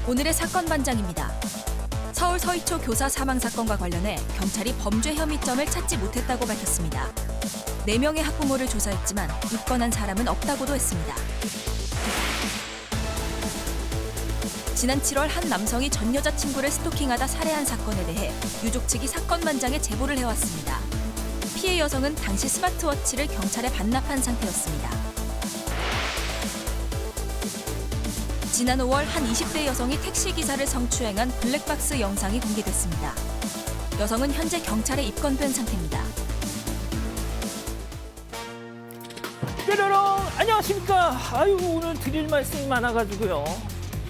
오늘의 사건 반장입니다. 서울 서희초 교사 사망 사건과 관련해 경찰이 범죄 혐의점을 찾지 못했다고 밝혔습니다. 4명의 학부모를 조사했지만 입건한 사람은 없다고도 했습니다. 지난 7월 한 남성이 전 여자친구를 스토킹하다 살해한 사건에 대해 유족 측이 사건 반장에 제보를 해왔습니다. 피해 여성은 당시 스마트워치를 경찰에 반납한 상태였습니다. 지난 5월 한 20대 여성이 택시기사를 성추행한 블랙박스 영상이 공개됐습니다. 여성은 현재 경찰에 입건된 상태입니다. 뾰로롱 안녕하십니까. 아유 오늘 드릴 말씀이 많아가지고요.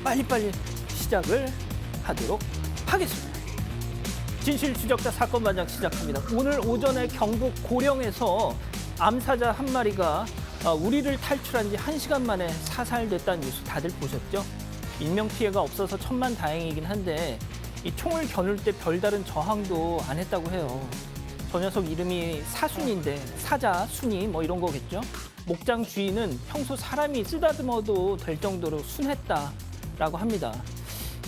빨리빨리 시작을 하도록 하겠습니다. 진실추적자 사건 반장 시작합니다. 오늘 오전에 경북 고령에서 암사자 한 마리가 우리를 탈출한 지 1시간 만에 사살됐다는 뉴스 다들 보셨죠? 인명피해가 없어서 천만다행이긴 한데 이 총을 겨눌 때 별다른 저항도 안 했다고 해요. 저 녀석 이름이 사순인데 사자, 순이 뭐 이런 거겠죠? 목장 주인은 평소 사람이 쓰다듬어도 될 정도로 순했다라고 합니다.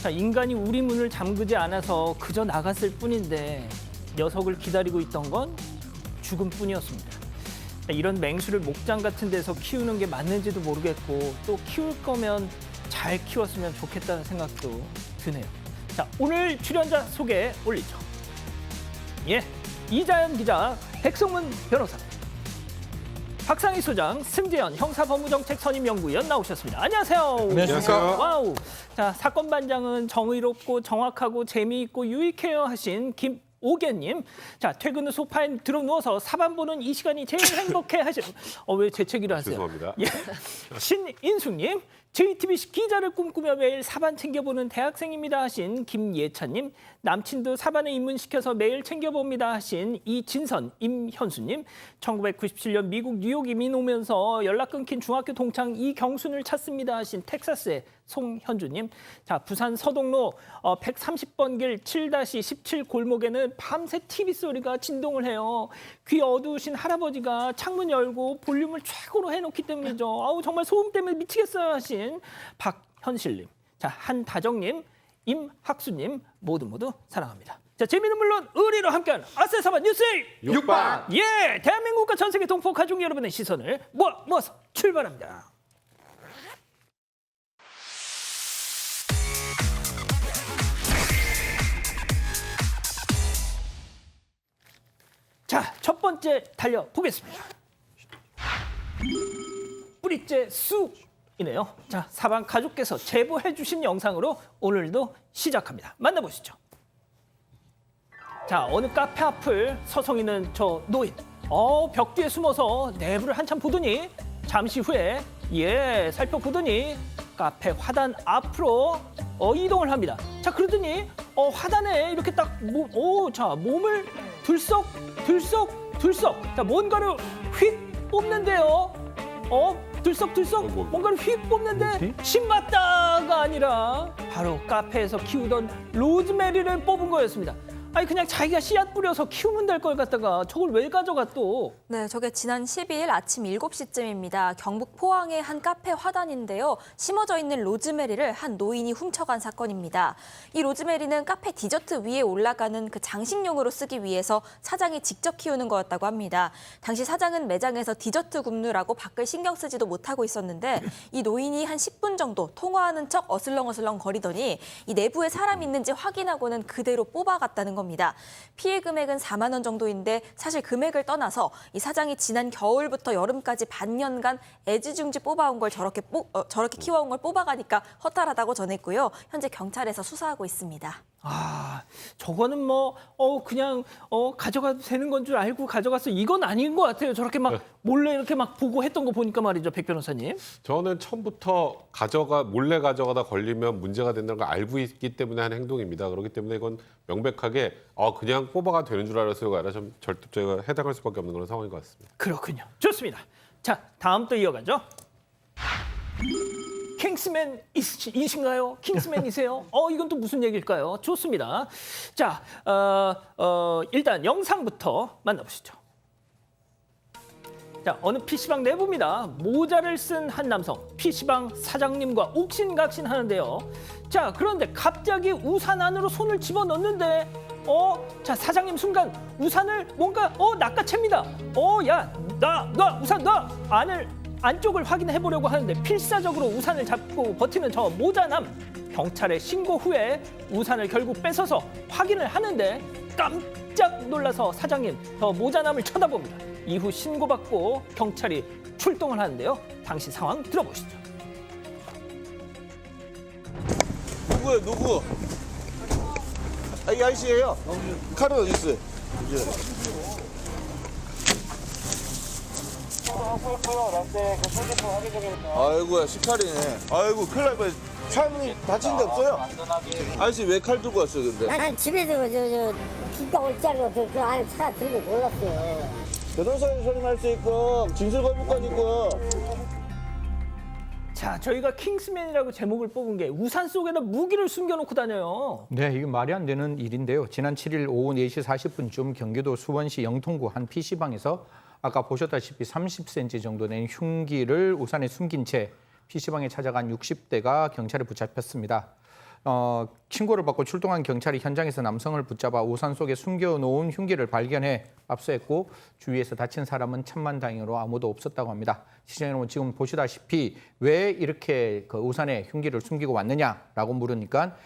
자, 인간이 우리 문을 잠그지 않아서 그저 나갔을 뿐인데 녀석을 기다리고 있던 건 죽음뿐이었습니다. 이런 맹수를 목장 같은 데서 키우는 게 맞는지도 모르겠고 또 키울 거면 잘 키웠으면 좋겠다는 생각도 드네요. 자, 오늘 출연자 소개 올리죠. 예, 이자연 기자, 백성문 변호사, 박상희 소장, 승재현 형사법무정책 선임연구위원 나오셨습니다. 안녕하세요. 안녕하세요. 와우. 자, 사건 반장은 정의롭고 정확하고 재미있고 유익해요 하신 김오견님. 자, 퇴근 후 소파에 들어 누워서 사반 보는 이 시간이 제일 행복해 하시는. 왜 재채기를 하세요? 죄송합니다. 예. 신인숙님. JTBC 기자를 꿈꾸며 매일 사반 챙겨보는 대학생입니다 하신 김예찬님, 남친도 사반에 입문시켜서 매일 챙겨봅니다 하신 이진선, 임현수님, 1997년 미국 뉴욕 이민 오면서 연락 끊긴 중학교 동창 이경순을 찾습니다 하신 텍사스의 송현주님, 자, 부산 서동로 130번 길 7-17 골목에는 밤새 TV 소리가 진동을 해요. 귀 어두우신 할아버지가 창문 열고 볼륨을 최고로 해놓기 때문이죠. 아우 정말 소음 때문에 미치겠어요 하신 박현실님, 자, 한다정님, 임학수님 모두 사랑합니다. 자, 재미는 물론 의리로 함께하는 아싸 사반 뉴스 6반. 예, 대한민국과 전 세계 동포 가족 여러분의 시선을 모아서 출발합니다. 자, 첫 번째 달려보겠습니다. 뿌리째 쑥이네요. 자, 사방 가족께서 제보해 주신 영상으로 오늘도 시작합니다. 만나보시죠. 자, 어느 카페 앞을 서성이는 저 노인. 벽 뒤에 숨어서 내부를 한참 보더니 잠시 후에 살펴보더니 카페 화단 앞으로 이동을 합니다. 자, 그러더니 화단에 이렇게 딱 몸을 들썩. 자, 뭔가를 휙 뽑는데요. 들썩 뭔가를 휙 뽑는데 신맞다가 아니라 바로 카페에서 키우던 로즈메리를 뽑은 거였습니다. 아니 그냥 자기가 씨앗 뿌려서 키우면 될 걸 갖다가 저걸 왜 가져가 또? 네, 저게 지난 12일 아침 7시쯤입니다. 경북 포항의 한 카페 화단인데요. 심어져 있는 로즈메리를 한 노인이 훔쳐간 사건입니다. 이 로즈메리는 카페 디저트 위에 올라가는 그 장식용으로 쓰기 위해서 사장이 직접 키우는 거였다고 합니다. 당시 사장은 매장에서 디저트 굽느라고 밖을 신경 쓰지도 못하고 있었는데 이 노인이 한 10분 정도 통화하는 척 어슬렁어슬렁 거리더니 이 내부에 사람이 있는지 확인하고는 그대로 뽑아갔다는 겁니다. 피해 금액은 4만 원 정도인데 사실 금액을 떠나서 이 사장이 지난 겨울부터 여름까지 반년간 애지중지 뽑아온 걸 저렇게 키워온 걸 뽑아가니까 허탈하다고 전했고요. 현재 경찰에서 수사하고 있습니다. 저거는 그냥 가져가도 되는 건 줄 알고 가져가서 이건 아닌 것 같아요. 저렇게 막 몰래 이렇게 막 보고 했던 거 보니까 말이죠, 백 변호사님. 저는 처음부터 몰래 가져가다 걸리면 문제가 된다는 걸 알고 있기 때문에 한 행동입니다. 그렇기 때문에 이건 명백하게 그냥 뽑아가 되는 줄 알았어요가 아니라 좀 절대적으로 해당할 수밖에 없는 그런 상황인 것 같습니다. 그렇군요. 좋습니다. 자, 다음 또 이어가죠. 킹스맨이신가요? 킹스맨이세요? 이건 또 무슨 얘기일까요? 좋습니다. 자, 일단 영상부터 만나보시죠. 자, 어느 PC방 내부입니다. 모자를 쓴 한 남성, PC방 사장님과 옥신각신하는데요. 자, 그런데 갑자기 우산 안으로 손을 집어넣는데 자, 사장님 순간 우산을 뭔가 낚아챕니다. 야, 나 우산 놔! 안쪽을 확인해 보려고 하는데 필사적으로 우산을 잡고 버티는 저 모자남. 경찰에 신고 후에 우산을 결국 뺏어서 확인을 하는데 깜짝 놀라서 사장님 저 모자남을 쳐다봅니다. 이후 신고받고 경찰이 출동을 하는데요. 당시 상황 들어보시죠. 누구예요? 누구? 이 아저씨예요. 칼은 어디 있어요? 아이고야, 18이네. 아이고, 큰일 날 뻔. 차문이 다친 데 없어요? 아저씨 왜 칼 들고 왔어요, 근데? 난 집에서 진짜 올 줄 알고 그 안에 차가 들고 몰랐어요. 변호사님 소리 날 수 있고, 진술 거부권 있고. 자, 저희가 킹스맨이라고 제목을 뽑은 게 우산 속에다 무기를 숨겨놓고 다녀요. 네, 이게 말이 안 되는 일인데요. 지난 7일 오후 4시 40분쯤 경기도 수원시 영통구 한 PC방에서 아까 보셨다시피 30cm 정도 된 흉기를 우산에 숨긴 채 PC방에 찾아간 60대가 경찰에 붙잡혔습니다. 신고를 받고 출동한 경찰이 현장에서 남성을 붙잡아 우산 속에 숨겨놓은 흉기를 발견해 압수했고 주위에서 다친 사람은 천만다행으로 아무도 없었다고 합니다. 시청자 여러분, 지금 보시다시피 왜 이렇게 그 우산에 흉기를 숨기고 왔느냐라고 물으니까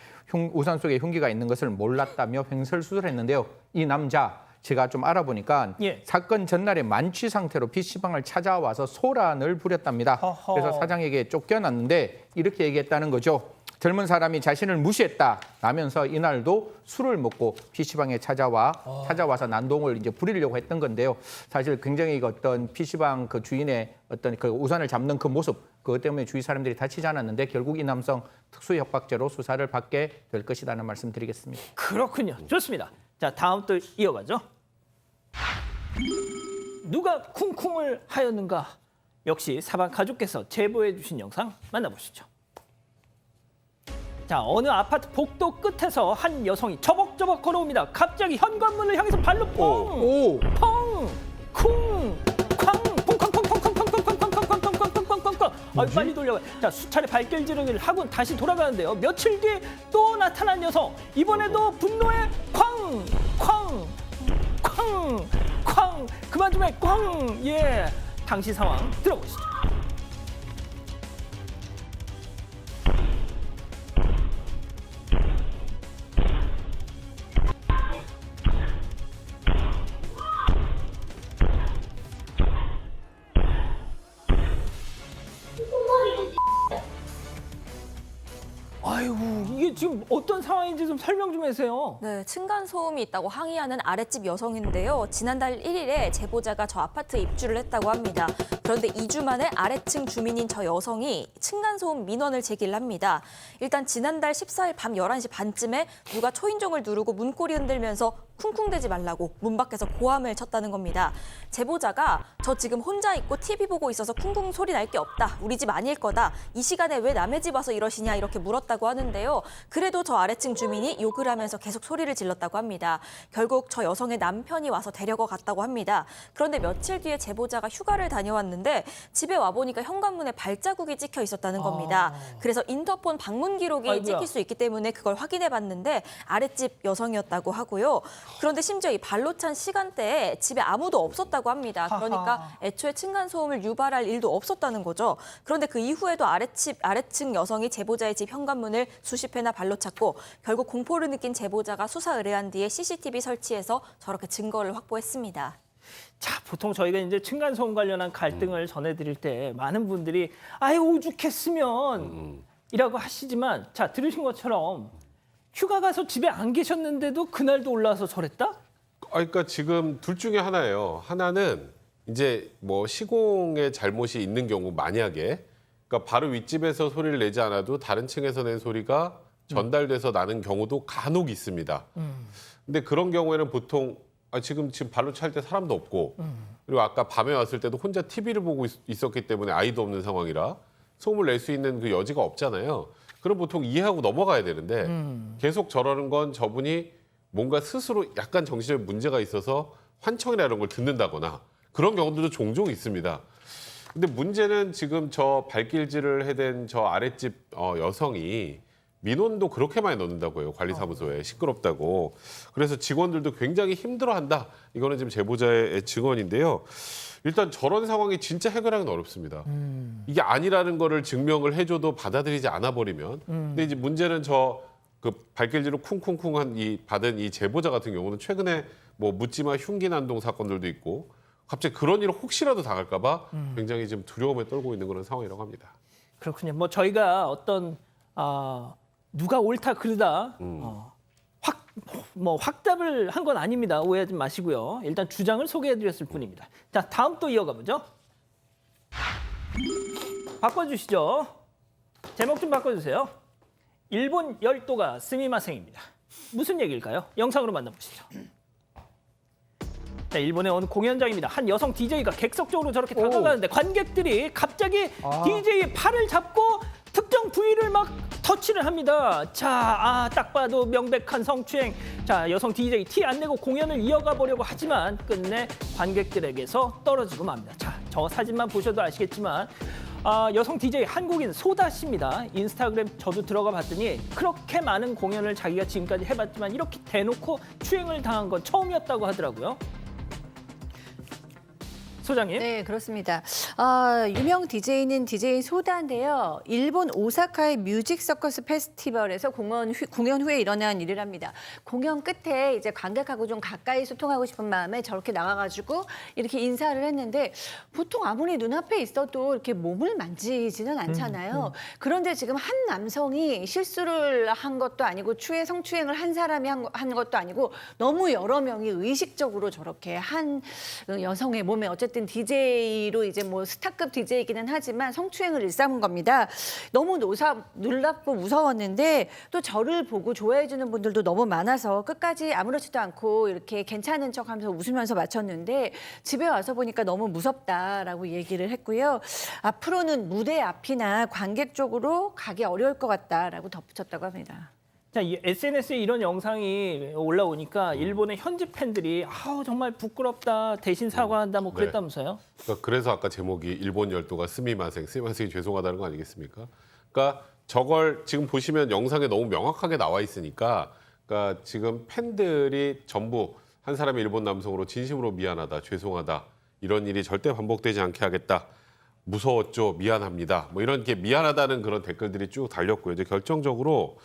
우산 속에 흉기가 있는 것을 몰랐다며 횡설수설했는데요. 이 남자 제가 좀 알아보니까 사건 전날에 만취 상태로 PC방을 찾아와서 소란을 부렸답니다. 허허. 그래서 사장에게 쫓겨났는데 이렇게 얘기했다는 거죠. 젊은 사람이 자신을 무시했다라면서 이날도 술을 먹고 PC방에 찾아와서 난동을 이제 부리려고 했던 건데요. 사실 굉장히 어떤 PC방 그 주인의 어떤 그 우산을 잡는 그 모습, 그것 때문에 주위 사람들이 다치지 않았는데 결국 이 남성 특수협박죄로 수사를 받게 될 것이라는 말씀드리겠습니다. 그렇군요. 좋습니다. 자, 다음 또 이어가죠. 누가 쿵쿵을 하였는가? 역시 사방 가족께서 제보해 주신 영상 만나보시죠. 자, 어느 아파트 복도 끝에서 한 여성이 저벅저벅 걸어옵니다. 갑자기 현관문을 향해서 발로 퐁! 펑! 쿵! 쾅! 쿵쾅쾅쾅쾅쾅쾅쾅쾅쾅쾅쾅쾅쾅쾅쾅. 빨리 돌려가. 자, 수차례 발길질을 하고 다시 돌아가는데요. 며칠 뒤에 또 나타난 여성. 이번에도 분노에 쾅! 쾅! 쾅! 쾅! 그만 좀 해. 꽝! 예. 당시 상황 들어보시죠. 아이고, 이게 지금 어떤 상황인지 좀 설명 좀 해주세요. 네, 층간소음이 있다고 항의하는 아랫집 여성인데요. 지난달 1일에 제보자가 저 아파트에 입주를 했다고 합니다. 그런데 2주 만에 아래층 주민인 저 여성이 층간소음 민원을 제기를 합니다. 일단 지난달 14일 밤 11시 반쯤에 누가 초인종을 누르고 문고리 흔들면서 쿵쿵대지 말라고 문 밖에서 고함을 쳤다는 겁니다. 제보자가 저 지금 혼자 있고 TV 보고 있어서 쿵쿵 소리 날 게 없다. 우리 집 아닐 거다. 이 시간에 왜 남의 집 와서 이러시냐 이렇게 물었다고 하는데요. 그래도 저 아래층 주민이 욕을 하면서 계속 소리를 질렀다고 합니다. 결국 저 여성의 남편이 와서 데려가 갔다고 합니다. 그런데 며칠 뒤에 제보자가 휴가를 다녀왔는데 집에 와보니까 현관문에 발자국이 찍혀 있었다는 겁니다. 그래서 인터폰 방문 기록이 아이고야. 찍힐 수 있기 때문에 그걸 확인해봤는데 아랫집 여성이었다고 하고요. 그런데 심지어 이 발로 찬 시간대에 집에 아무도 없었다고 합니다. 그러니까 애초에 층간소음을 유발할 일도 없었다는 거죠. 그런데 그 이후에도 아래층 여성이 제보자의 집 현관문을 수십 회나 발로 찼고 결국 공포를 느낀 제보자가 수사 의뢰한 뒤에 CCTV 설치해서 저렇게 증거를 확보했습니다. 자, 보통 저희가 이제 층간소음 관련한 갈등을 전해드릴 때 많은 분들이 아예 오죽했으면 이라고 하시지만 자, 들으신 것처럼 휴가 가서 집에 안 계셨는데도 그날도 올라와서 저랬다? 그러니까 지금 둘 중에 하나예요. 하나는 이제 뭐 시공의 잘못이 있는 경우 만약에 그러니까 바로 윗집에서 소리를 내지 않아도 다른 층에서 낸 소리가 전달돼서 나는 경우도 간혹 있습니다. 근데 그런 경우에는 보통 지금 발로 찰 때 사람도 없고 그리고 아까 밤에 왔을 때도 혼자 TV를 보고 있었기 때문에 아이도 없는 상황이라 소음을 낼 수 있는 그 여지가 없잖아요. 그럼 보통 이해하고 넘어가야 되는데 계속 저러는 건 저분이 뭔가 스스로 약간 정신에 문제가 있어서 환청이나 이런 걸 듣는다거나 그런 경우들도 종종 있습니다. 근데 문제는 지금 저 발길질을 해댄 저 아랫집 여성이 민원도 그렇게 많이 넣는다고 해요. 관리사무소에 시끄럽다고. 그래서 직원들도 굉장히 힘들어한다. 이거는 지금 제보자의 증언인데요. 일단 저런 상황이 진짜 해결하기는 어렵습니다. 이게 아니라는 거를 증명을 해줘도 받아들이지 않아 버리면. 근데 이제 문제는 그 발길질로 쿵쿵쿵한 받은 이 제보자 같은 경우는 최근에 뭐 묻지마 흉기 난동 사건들도 있고 갑자기 그런 일을 혹시라도 당할까봐 굉장히 지금 두려움에 떨고 있는 그런 상황이라고 합니다. 그렇군요. 뭐 저희가 어떤 누가 옳다 그르다 확답을 한 건 아닙니다. 오해하지 마시고요. 일단 주장을 소개해드렸을 뿐입니다. 자, 다음 또 이어가 보죠. 바꿔주시죠. 제목 좀 바꿔주세요. 일본 열도가 스미마생입니다. 무슨 얘기일까요? 영상으로 만나보시죠. 자, 일본의 어느 공연장입니다. 한 여성 DJ가 객석적으로 저렇게 다가가는데 관객들이 갑자기 DJ의 팔을 잡고 특정 부위를 막 터치를 합니다. 자, 딱 봐도 명백한 성추행. 자, 여성 DJ 티 안 내고 공연을 이어가 보려고 하지만 끝내 관객들에게서 떨어지고 맙니다. 자, 저 사진만 보셔도 아시겠지만 여성 DJ 한국인 소다 씨입니다. 인스타그램 저도 들어가 봤더니 그렇게 많은 공연을 자기가 지금까지 해봤지만 이렇게 대놓고 추행을 당한 건 처음이었다고 하더라고요. 소장님. 네, 그렇습니다. 유명 DJ는 DJ 소다인데요. 일본 오사카의 뮤직 서커스 페스티벌에서 공연 후에 일어난 일이랍니다. 공연 끝에 이제 관객하고 좀 가까이 소통하고 싶은 마음에 저렇게 나가가지고 이렇게 인사를 했는데 보통 아무리 눈앞에 있어도 이렇게 몸을 만지지는 않잖아요. 그런데 지금 한 남성이 실수를 한 것도 아니고 성추행을 한 사람이 한 것도 아니고 너무 여러 명이 의식적으로 저렇게 한 여성의 몸에 어쨌든 DJ로 이제 뭐 스타급 DJ이기는 하지만 성추행을 일삼은 겁니다. 너무 놀랍고 무서웠는데 또 저를 보고 좋아해 주는 분들도 너무 많아서 끝까지 아무렇지도 않고 이렇게 괜찮은 척하면서 웃으면서 마쳤는데 집에 와서 보니까 너무 무섭다라고 얘기를 했고요. 앞으로는 무대 앞이나 관객 쪽으로 가기 어려울 것 같다라고 덧붙였다고 합니다. 자, 이 SNS에 이런 영상이 올라오니까 일본의 현지 팬들이 정말 부끄럽다, 대신 사과한다 뭐 그랬다면서요? 그러니까 그래서 아까 제목이 일본 열도가 스미마생이 죄송하다는 거 아니겠습니까? 그러니까 저걸 지금 보시면 영상에 너무 명확하게 나와 있으니까 그러니까 지금 팬들이 전부 한 사람의 일본 남성으로 진심으로 미안하다, 죄송하다, 이런 일이 절대 반복되지 않게 하겠다. 무서웠죠, 미안합니다. 뭐 이런 게 미안하다는 그런 댓글들이 쭉 달렸고요. 이제 결정적으로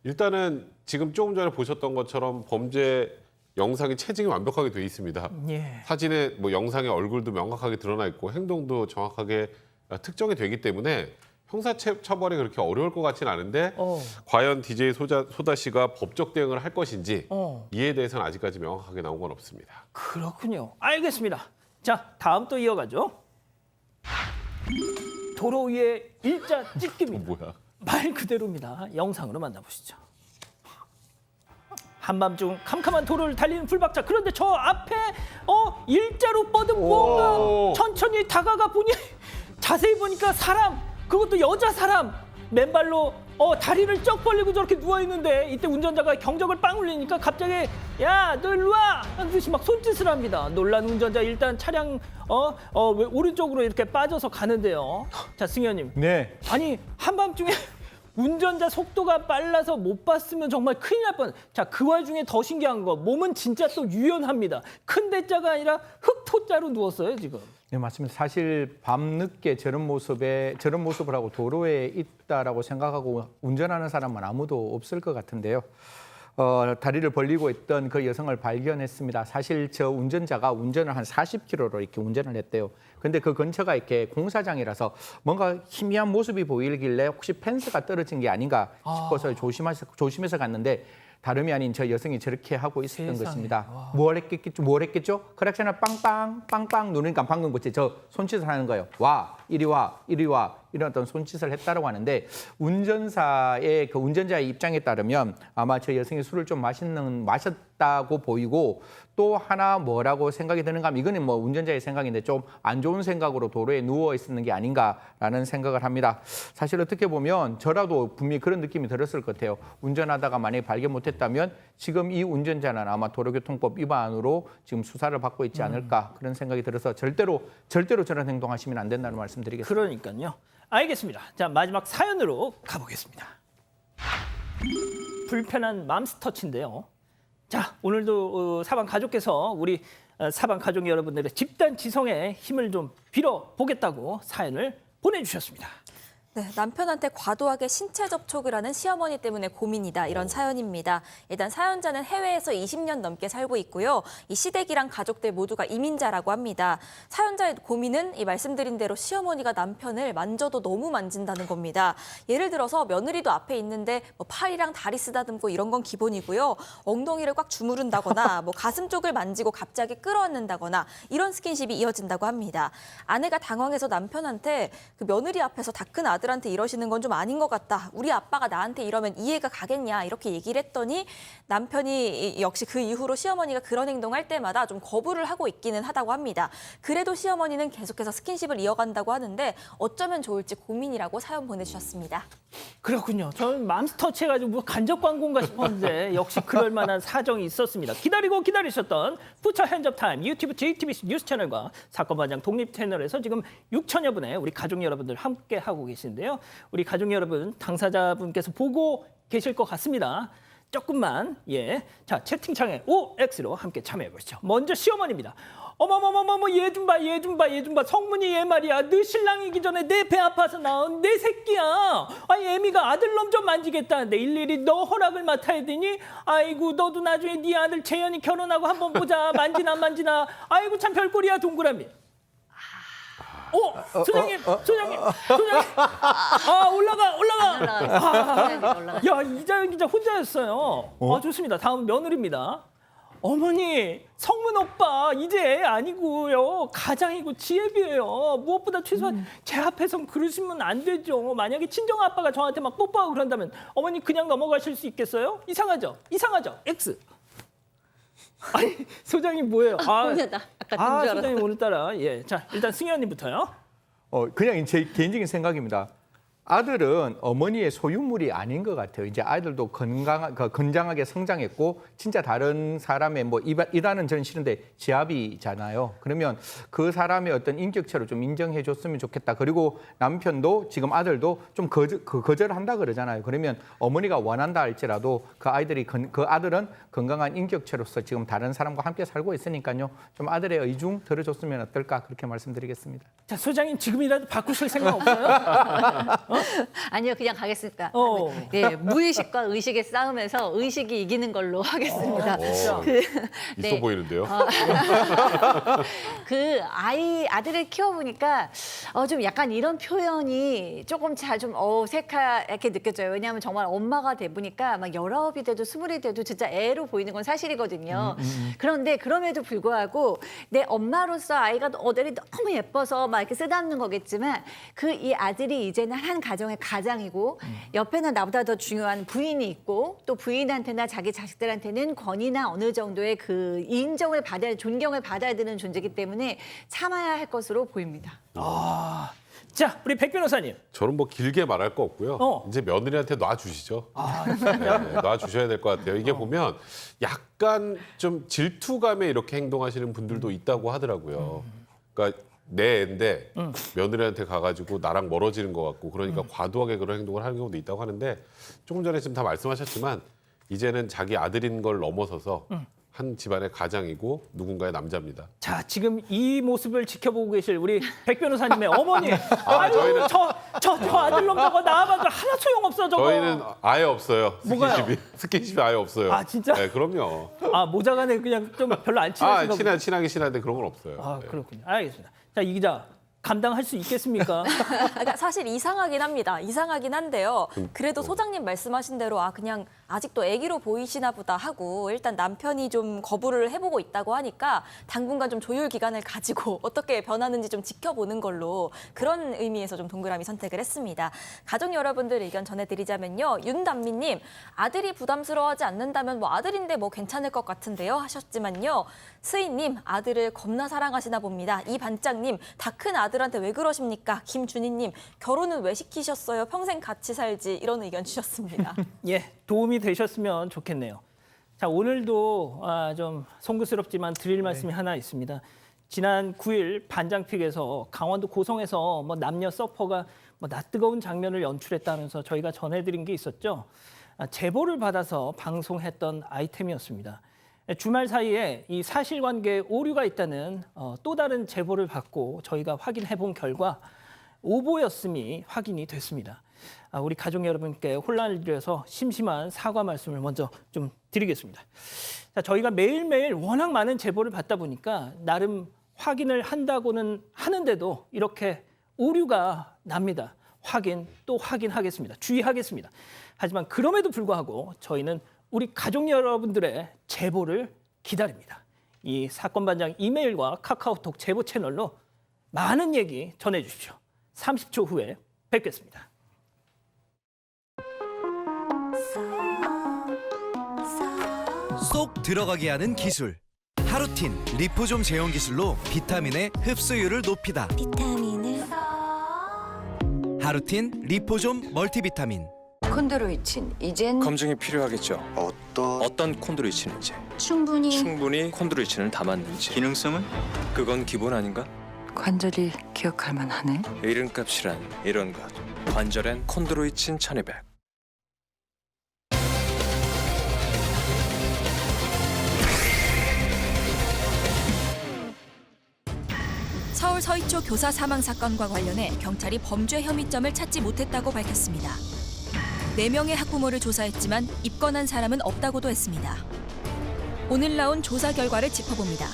일단은 지금 조금 전에 보셨던 것처럼 범죄 영상이 체증이 완벽하게 돼 있습니다. 예. 사진에 뭐 영상에 얼굴도 명확하게 드러나 있고 행동도 정확하게 특정이 되기 때문에 형사처벌이 그렇게 어려울 것 같지는 않은데 과연 DJ 소다 씨가 법적 대응을 할 것인지 이에 대해서는 아직까지 명확하게 나온 건 없습니다. 그렇군요. 알겠습니다. 자, 다음 또 이어가죠. 도로 위에 일자 찍기입니다. 뭐야? 말 그대로입니다. 영상으로 만나보시죠. 한밤중 캄캄한 도로를 달리는 불박자. 그런데 저 앞에 일자로 뻗은 뭔가 천천히 다가가 보니 자세히 보니까 사람, 그것도 여자 사람, 맨발로 다리를 쩍 벌리고 저렇게 누워있는데 이때 운전자가 경적을 빵 울리니까 갑자기 야, 너 일로 와! 하는 듯이 막 손짓을 합니다. 놀란 운전자 일단 차량 오른쪽으로 이렇게 빠져서 가는데요. 자, 승현님. 네. 아니, 한밤중에 운전자 속도가 빨라서 못 봤으면 정말 큰일 날 뻔. 자, 그 와중에 더 신기한 거, 몸은 진짜 또 유연합니다. 큰 대자가 아니라 흑토자로 누웠어요, 지금. 네, 맞습니다. 사실 밤늦게 저런 모습을 하고 도로에 있다라고 생각하고 운전하는 사람은 아무도 없을 것 같은데요. 다리를 벌리고 있던 그 여성을 발견했습니다. 사실 저 운전자가 운전을 한 40km로 이렇게 운전을 했대요. 근데 그 근처가 이렇게 공사장이라서 뭔가 희미한 모습이 보이길래 혹시 펜스가 떨어진 게 아닌가 싶어서 조심해서 갔는데 다름이 아닌 저 여성이 저렇게 하고 있었던 세상에. 것입니다. 뭘 했겠죠? 클락션을 빵빵 누르니까 방금 그치 저 손짓을 하는 거예요. 와, 이리 와 이런 어떤 손짓을 했다라고 하는데 운전자의 입장에 따르면 아마 저 여성이 술을 좀 마셨다고 보이고 또 하나 뭐라고 생각이 드는가 하면 이거는 뭐 운전자의 생각인데 좀 안 좋은 생각으로 도로에 누워 있는 게 아닌가라는 생각을 합니다. 사실 어떻게 보면 저라도 분명히 그런 느낌이 들었을 것 같아요. 운전하다가 만약에 발견 못했다면 지금 이 운전자는 아마 도로교통법 위반으로 지금 수사를 받고 있지 않을까 그런 생각이 들어서 절대로 저런 행동하시면 안 된다는 말씀드리겠습니다. 그러니까요. 알겠습니다. 자, 마지막 사연으로 가보겠습니다. 불편한 맘스터치인데요. 자, 오늘도 사방 가족께서 우리 사방 가족 여러분들의 집단 지성에 힘을 좀 빌어보겠다고 사연을 보내주셨습니다. 네, 남편한테 과도하게 신체 접촉을 하는 시어머니 때문에 고민이다. 이런 사연입니다. 일단 사연자는 해외에서 20년 넘게 살고 있고요. 이 시댁이랑 가족들 모두가 이민자라고 합니다. 사연자의 고민은 이 말씀드린 대로 시어머니가 남편을 만져도 너무 만진다는 겁니다. 예를 들어서 며느리도 앞에 있는데 뭐 팔이랑 다리 쓰다듬고 이런 건 기본이고요. 엉덩이를 꽉 주무른다거나 뭐 가슴 쪽을 만지고 갑자기 끌어안는다거나 이런 스킨십이 이어진다고 합니다. 아내가 당황해서 남편한테 그 며느리 앞에서 다 큰 아들한테 이러시는 건 좀 아닌 것 같다. 우리 아빠가 나한테 이러면 이해가 가겠냐 이렇게 얘기를 했더니 남편이 역시 그 이후로 시어머니가 그런 행동할 때마다 좀 거부를 하고 있기는 하다고 합니다. 그래도 시어머니는 계속해서 스킨십을 이어간다고 하는데 어쩌면 좋을지 고민이라고 사연 보내주셨습니다. 그렇군요. 저는 맘스터치 해가지고 뭐 간접 광고인가 싶었는데 역시 그럴 만한 사정이 있었습니다. 기다리고 기다리셨던 푸처 핸즈업타임 유튜브 JTBC 뉴스 채널과 사건 반장 독립 채널에서 지금 6천여 분의 우리 가족 여러분들 함께하고 계신데요. 우리 가족 여러분 당사자분께서 보고 계실 것 같습니다. 조금만 자 채팅창에 OX로 함께 참여해 보시죠. 먼저 시어머니입니다. 어머머머머머 얘 좀 봐 성문이 얘 말이야 너 신랑이기 전에 내 배 아파서 낳은 내 새끼야. 아니 애미가 아들놈 좀 만지겠다는데 일일이 너 허락을 맡아야 되니? 아이고 너도 나중에 네 아들 재현이 결혼하고 한번 보자. 만지나 안 만지나. 아이고 참 별꼴이야 동그라미. 소장님. 아, 올라가. 야, 이자연 기자 혼자였어요. 좋습니다. 다음 며느리입니다. 어머니, 성문 오빠 이제 애 아니고요. 가장이고 지혜비예요. 무엇보다 최소한 제 앞에선 그러시면 안 되죠. 만약에 친정 아빠가 저한테 막 뽀뽀하고 그런다면 어머니 그냥 넘어가실 수 있겠어요? 이상하죠? X. 아니 소장님 뭐예요? 소장님 오늘따라 자 일단 승현님부터요. 그냥 제 개인적인 생각입니다. 아들은 어머니의 소유물이 아닌 것 같아요. 이제 아이들도 건장하게 성장했고 진짜 다른 사람의 뭐 일하는 저는 싫은데 지압이잖아요. 그러면 그 사람의 어떤 인격체를 좀 인정해 줬으면 좋겠다. 그리고 남편도 지금 아들도 좀 거절한다 그러잖아요. 그러면 어머니가 원한다 할지라도 그 아들은 건강한 인격체로서 지금 다른 사람과 함께 살고 있으니까요. 좀 아들의 의중 들어줬으면 어떨까 그렇게 말씀드리겠습니다. 자 소장님 지금이라도 바꾸실 생각 없어요? 아니요, 그냥 가겠습니다. 무의식과 의식의 싸움에서 의식이 이기는 걸로 하겠습니다. 있어 보이는데요. 아들을 키워보니까 좀 약간 이런 표현이 조금 좀 어색하게 느껴져요. 왜냐하면 정말 엄마가 돼 보니까 막 19이 돼도 20이 돼도 진짜 애로 보이는 건 사실이거든요. 그런데 그럼에도 불구하고 내 엄마로서 아이가 너무 예뻐서 막 이렇게 쓰다듬는 거겠지만 이 아들이 이제는 한 가정의 가장이고 옆에는 나보다 더 중요한 부인이 있고 또 부인한테나 자기 자식들한테는 권위나 어느 정도의 그 인정을 존경을 받아야 되는 존재이기 때문에 참아야 할 것으로 보입니다. 자, 우리 백 변호사님. 저는 뭐 길게 말할 거 없고요. 이제 며느리한테 놔주시죠. 놔주셔야 될 것 같아요. 이게 보면 약간 좀 질투감에 이렇게 행동하시는 분들도 있다고 하더라고요. 그러니까 내 애인데 며느리한테 가가지고 나랑 멀어지는 것 같고 그러니까 과도하게 그런 행동을 하는 경우도 있다고 하는데 조금 전에 지금 다 말씀하셨지만 이제는 자기 아들인 걸 넘어서서 한 집안의 가장이고 누군가의 남자입니다. 자, 지금 이 모습을 지켜보고 계실 우리 백 변호사님의 어머니. 저희는 저 아들놈 저거 낳아봐도 하나 소용없어 저거. 저희는 아예 없어요. 뭐가요? 스킨십이 아예 없어요. 아, 진짜? 네, 그럼요. 모자간에 그냥 좀 별로 안 친하신가 보다. 친하긴 친한데 그런 건 없어요. 네. 그렇군요. 알겠습니다. 자, 이 기자. 감당할 수 있겠습니까? 그러니까 사실 이상하긴 합니다. 이상하긴 한데요. 그래도 소장님 말씀하신 대로 그냥 아직도 아기로 보이시나 보다 하고 일단 남편이 좀 거부를 해보고 있다고 하니까 당분간 좀 조율 기간을 가지고 어떻게 변하는지 좀 지켜보는 걸로 그런 의미에서 좀 동그라미 선택을 했습니다. 가족 여러분들 의견 전해드리자면요. 윤단미님, 아들이 부담스러워하지 않는다면 뭐 아들인데 뭐 괜찮을 것 같은데요 하셨지만요. 스이님, 아들을 겁나 사랑하시나 봅니다. 이반장님, 다 큰 아들한테 왜 그러십니까? 김준희님, 결혼은 왜 시키셨어요? 평생 같이 살지. 이런 의견 주셨습니다. 예, 도움이 되셨으면 좋겠네요. 자, 오늘도 좀 송구스럽지만 드릴 말씀이 하나 있습니다. 지난 9일 반장픽에서 강원도 고성에서 뭐 남녀 서퍼가 뭐 낯뜨거운 장면을 연출했다면서 저희가 전해드린 게 있었죠. 제보를 받아서 방송했던 아이템이었습니다. 주말 사이에 이 사실관계에 오류가 있다는 또 다른 제보를 받고 저희가 확인해 본 결과 오보였음이 확인이 됐습니다. 우리 가족 여러분께 혼란을 드려서 심심한 사과 말씀을 먼저 좀 드리겠습니다. 자, 저희가 매일매일 워낙 많은 제보를 받다 보니까 나름 확인을 한다고는 하는데도 이렇게 오류가 납니다. 확인 또 확인하겠습니다. 주의하겠습니다. 하지만 그럼에도 불구하고 저희는 우리 가족 여러분들의 제보를 기다립니다. 이 사건 반장 이메일과 카카오톡 제보 채널로 많은 얘기 전해주십시오. 30초 후에 뵙겠습니다. 쏙 들어가게 하는 기술. 하루틴 리포좀 제형 기술로 비타민의 흡수율을 높이다. 하루틴 리포좀 멀티비타민. 콘드로이친 이젠 검증이 필요하겠죠. 어떤 콘드로이친인지, 충분히 콘드로이친을 담았는지. 기능성은? 그건 기본 아닌가? 관절이 기억할 만하네. 이름값이란 이런 것. 관절엔 콘드로이친 1200. 서울 서희초 교사 사망 사건과 관련해 경찰이 범죄 혐의점을 찾지 못했다고 밝혔습니다. 4명의 학부모를 조사했지만 입건한 사람은 없다고도 했습니다. 오늘 나온 조사 결과를 짚어봅니다.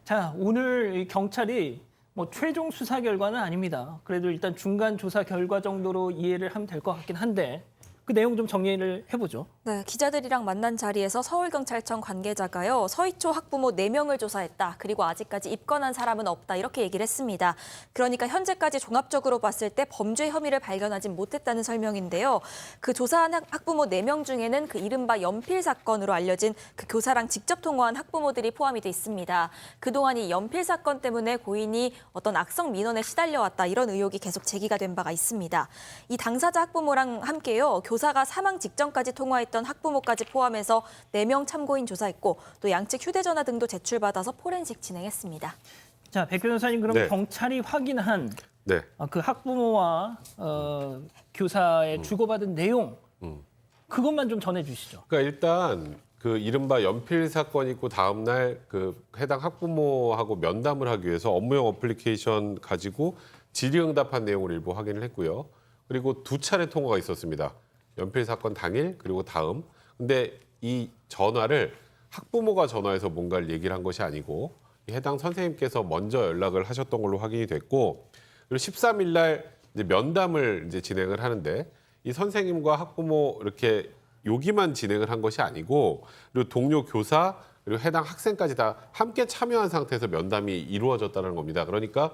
자, 오늘 이 경찰이 뭐 최종 수사 결과는 아닙니다. 그래도 일단 중간 조사 결과 정도로 이해를 하면 될 것 같긴 한데 그 내용 좀 정리를 해보죠. 네, 기자들이랑 만난 자리에서 서울경찰청 관계자가요. 서희초 학부모 4명을 조사했다. 그리고 아직까지 입건한 사람은 없다. 이렇게 얘기를 했습니다. 그러니까 현재까지 종합적으로 봤을 때 범죄 혐의를 발견하지 못했다는 설명인데요. 그 조사한 학부모 4명 중에는 그 이른바 연필 사건으로 알려진 그 교사랑 직접 통화한 학부모들이 포함이 돼 있습니다. 그동안 이 연필 사건 때문에 고인이 어떤 악성 민원에 시달려왔다. 이런 의혹이 계속 제기가 된 바가 있습니다. 이 당사자 학부모랑 함께요. 교사가 사망 직전까지 통화했던 학부모까지 포함해서 4명 참고인 조사했고 또 양측 휴대전화 등도 제출받아서 포렌식 진행했습니다. 자, 백 변호사님, 그럼 네. 경찰이 확인한 네. 그 학부모와 교사의 주고받은 내용 그것만 좀 전해주시죠. 그러니까 일단 그 이른바 연필 사건이 있고 다음 날 그 해당 학부모하고 면담을 하기 위해서 업무용 어플리케이션 가지고 질의응답한 내용을 일부 확인을 했고요. 그리고 2차례 통화가 있었습니다. 연필 사건 당일 그리고 다음. 근데 이 전화를 학부모가 전화해서 뭔가를 얘기를 한 것이 아니고 해당 선생님께서 먼저 연락을 하셨던 걸로 확인이 됐고, 그리고 13일 날 이제 면담을 이제 진행을 하는데 이 선생님과 학부모 이렇게 여기만 진행을 한 것이 아니고 그리고 동료 교사 그리고 해당 학생까지 다 함께 참여한 상태에서 면담이 이루어졌다는 겁니다. 그러니까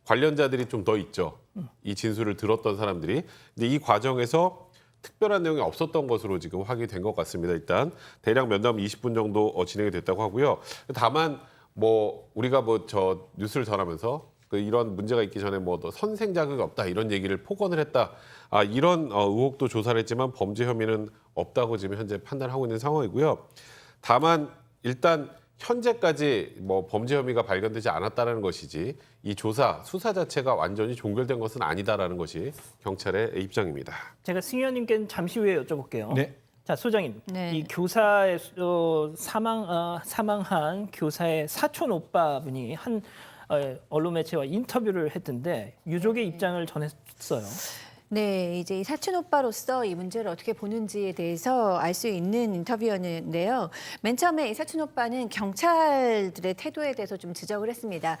관련자들이 좀 더 있죠. 이 진술을 들었던 사람들이. 근데 이 과정에서 특별한 내용이 없었던 것으로 지금 확인이 된 것 같습니다. 일단 대략 면담 20분 정도 진행이 됐다고 하고요. 다만 뭐 우리가 뭐 저 뉴스를 전하면서 그 이런 문제가 있기 전에 뭐 선생 자격이 없다 이런 얘기를 폭언을 했다. 이런 의혹도 조사를 했지만 범죄 혐의는 없다고 지금 현재 판단하고 있는 상황이고요. 다만 일단 현재까지 뭐 범죄 혐의가 발견되지 않았다는 것이지 이 수사 자체가 완전히 종결된 것은 아니다라는 것이 경찰의 입장입니다. 제가 승 의원님께는 잠시 후에 여쭤볼게요. 네. 자, 소장님, 네. 이 교사의 사망한 교사의 사촌 오빠분이 한 언론 매체와 인터뷰를 했던데 유족의 입장을 전했어요. 네, 이제 이 사촌 오빠로서 이 문제를 어떻게 보는지에 대해서 알 수 있는 인터뷰였는데요. 맨 처음에 이 사촌 오빠는 경찰들의 태도에 대해서 좀 지적을 했습니다.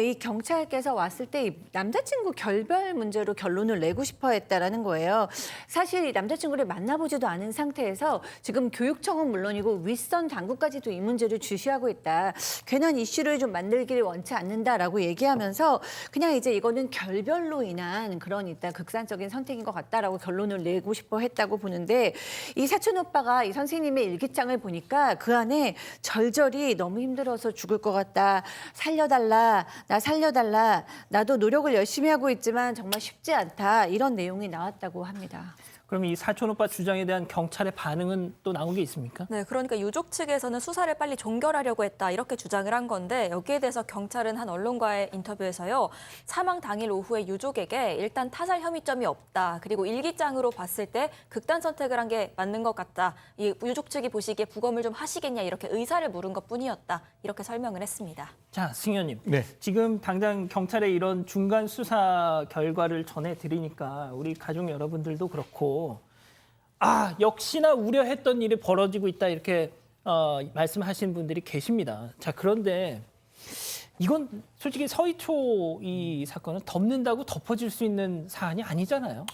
이 경찰께서 왔을 때 이 남자친구 결별 문제로 결론을 내고 싶어 했다라는 거예요. 사실 이 남자친구를 만나보지도 않은 상태에서 지금 교육청은 물론이고 윗선 당국까지도 이 문제를 주시하고 있다. 괜한 이슈를 좀 만들기를 원치 않는다라고 얘기하면서 그냥 이제 이거는 결별로 인한 그런 극단적인 선택인 것 같다라고 결론을 내고 싶어 했다고 보는데 이 사촌 오빠가 이 선생님의 일기장을 보니까 그 안에 절절히 너무 힘들어서 죽을 것 같다. 살려달라. 나 살려달라. 나도 노력을 열심히 하고 있지만 정말 쉽지 않다. 이런 내용이 나왔다고 합니다. 그럼 이 사촌 오빠 주장에 대한 경찰의 반응은 또 나온 게 있습니까? 네, 그러니까 유족 측에서는 수사를 빨리 종결하려고 했다 이렇게 주장을 한 건데 여기에 대해서 경찰은 한 언론과의 인터뷰에서요. 사망 당일 오후에 유족에게 일단 타살 혐의점이 없다. 그리고 일기장으로 봤을 때 극단 선택을 한 게 맞는 것 같다. 이 유족 측이 보시기에 부검을 좀 하시겠냐 이렇게 의사를 물은 것뿐이었다. 이렇게 설명을 했습니다. 자, 승현님. 네. 지금 당장 경찰의 이런 중간 수사 결과를 전해드리니까 우리 가족 여러분들도 그렇고 역시나 우려했던 일이 벌어지고 있다 이렇게 말씀하시는 분들이 계십니다. 자, 그런데 이건 솔직히 서희초 이 사건은 덮는다고 덮어질 수 있는 사안이 아니잖아요.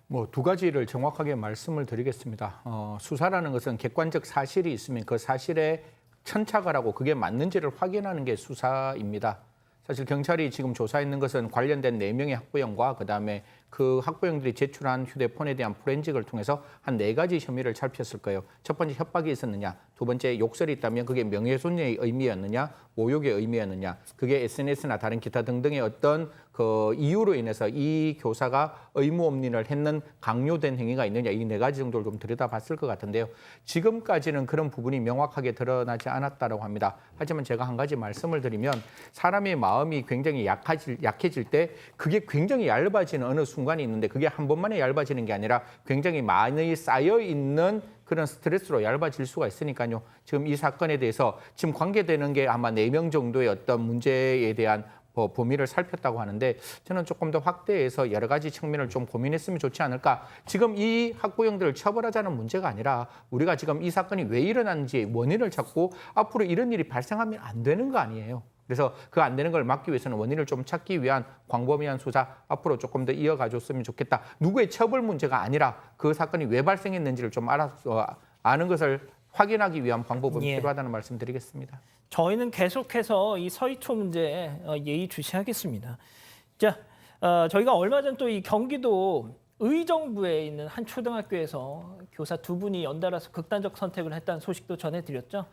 뭐 두 가지를 정확하게 말씀을 드리겠습니다. 수사라는 것은 객관적 사실이 있으면 그 사실에 천착을 하고 그게 맞는지를 확인하는 게 수사입니다. 사실 경찰이 지금 조사했는 것은 관련된 4명의 학부형과 그다음에 그 학부형들이 제출한 휴대폰에 대한 포렌식을 통해서 한 4가지 혐의를 살폈을 거예요. 첫 번째 협박이 있었느냐, 두 번째 욕설이 있다면 그게 명예훼손의 의미였느냐, 모욕의 의미였느냐, 그게 SNS나 다른 기타 등등의 어떤 그 이유로 인해서 이 교사가 의무업린을 했는 강요된 행위가 있느냐, 이 4가지 정도를 좀 들여다봤을 것 같은데요. 지금까지는 그런 부분이 명확하게 드러나지 않았다고 합니다. 하지만 제가 한 가지 말씀을 드리면 사람의 마음이 굉장히 약해질 때 그게 굉장히 얇아지는 어느 순간이 있는데 그게 한 번만에 얇아지는 게 아니라 굉장히 많이 쌓여있는 그런 스트레스로 얇아질 수가 있으니까요. 지금 이 사건에 대해서 지금 관계되는 게 아마 4명 정도의 어떤 문제에 대한 범위를 살폈다고 하는데 저는 조금 더 확대해서 여러 가지 측면을 좀 고민했으면 좋지 않을까. 지금 이 학부형들을 처벌하자는 문제가 아니라 우리가 지금 이 사건이 왜 일어났는지 원인을 찾고 앞으로 이런 일이 발생하면 안 되는 거 아니에요. 그래서 그 안 되는 걸 막기 위해서는 원인을 좀 찾기 위한 광범위한 수사 앞으로 조금 더 이어가줬으면 좋겠다. 누구의 처벌 문제가 아니라 그 사건이 왜 발생했는지를 좀 아는 것을 확인하기 위한 방법은 필요하다는 말씀 드리겠습니다. 저희는 계속해서 이 서희초 문제에 예의주시하겠습니다. 자, 저희가 얼마 전 또 이 경기도 의정부에 있는 한 초등학교에서 교사 2분이 연달아서 극단적 선택을 했다는 소식도 전해드렸죠.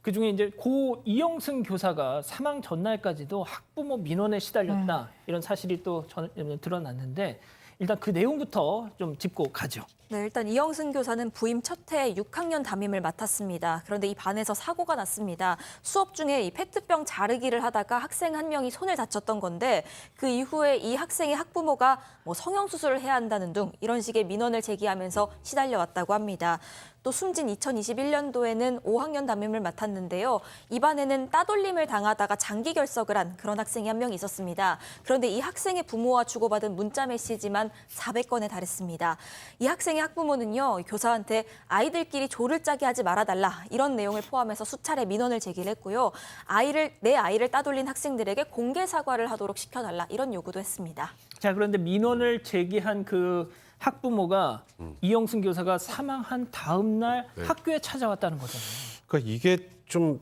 그중에 이제 고 이영승 교사가 사망 전날까지도 학부모 민원에 시달렸다 이런 사실이 또 드러났는데 일단 그 내용부터 좀 짚고 가죠. 네, 일단 이영승 교사는 부임 첫 해에 6학년 담임을 맡았습니다. 그런데 이 반에서 사고가 났습니다. 수업 중에 이 페트병 자르기를 하다가 학생 한 명이 손을 다쳤던 건데 그 이후에 이 학생의 학부모가 성형수술을 해야 한다는 등 이런 식의 민원을 제기하면서 시달려왔다고 합니다. 또 숨진 2021년도에는 5학년 담임을 맡았는데요. 이 반에는 따돌림을 당하다가 장기 결석을 한 그런 학생이 한 명 있었습니다. 그런데 이 학생의 부모와 주고받은 문자 메시지만 400건에 달했습니다. 이 학생의 학부모는요, 교사한테 아이들끼리 조를 짜게 하지 말아달라 이런 내용을 포함해서 수차례 민원을 제기를 했고요. 내 아이를 따돌린 학생들에게 공개 사과를 하도록 시켜달라 이런 요구도 했습니다. 자, 그런데 민원을 제기한 그 학부모가 이영승 교사가 사망한 다음 날 학교에 찾아왔다는 거잖아요. 그러니까 이게 좀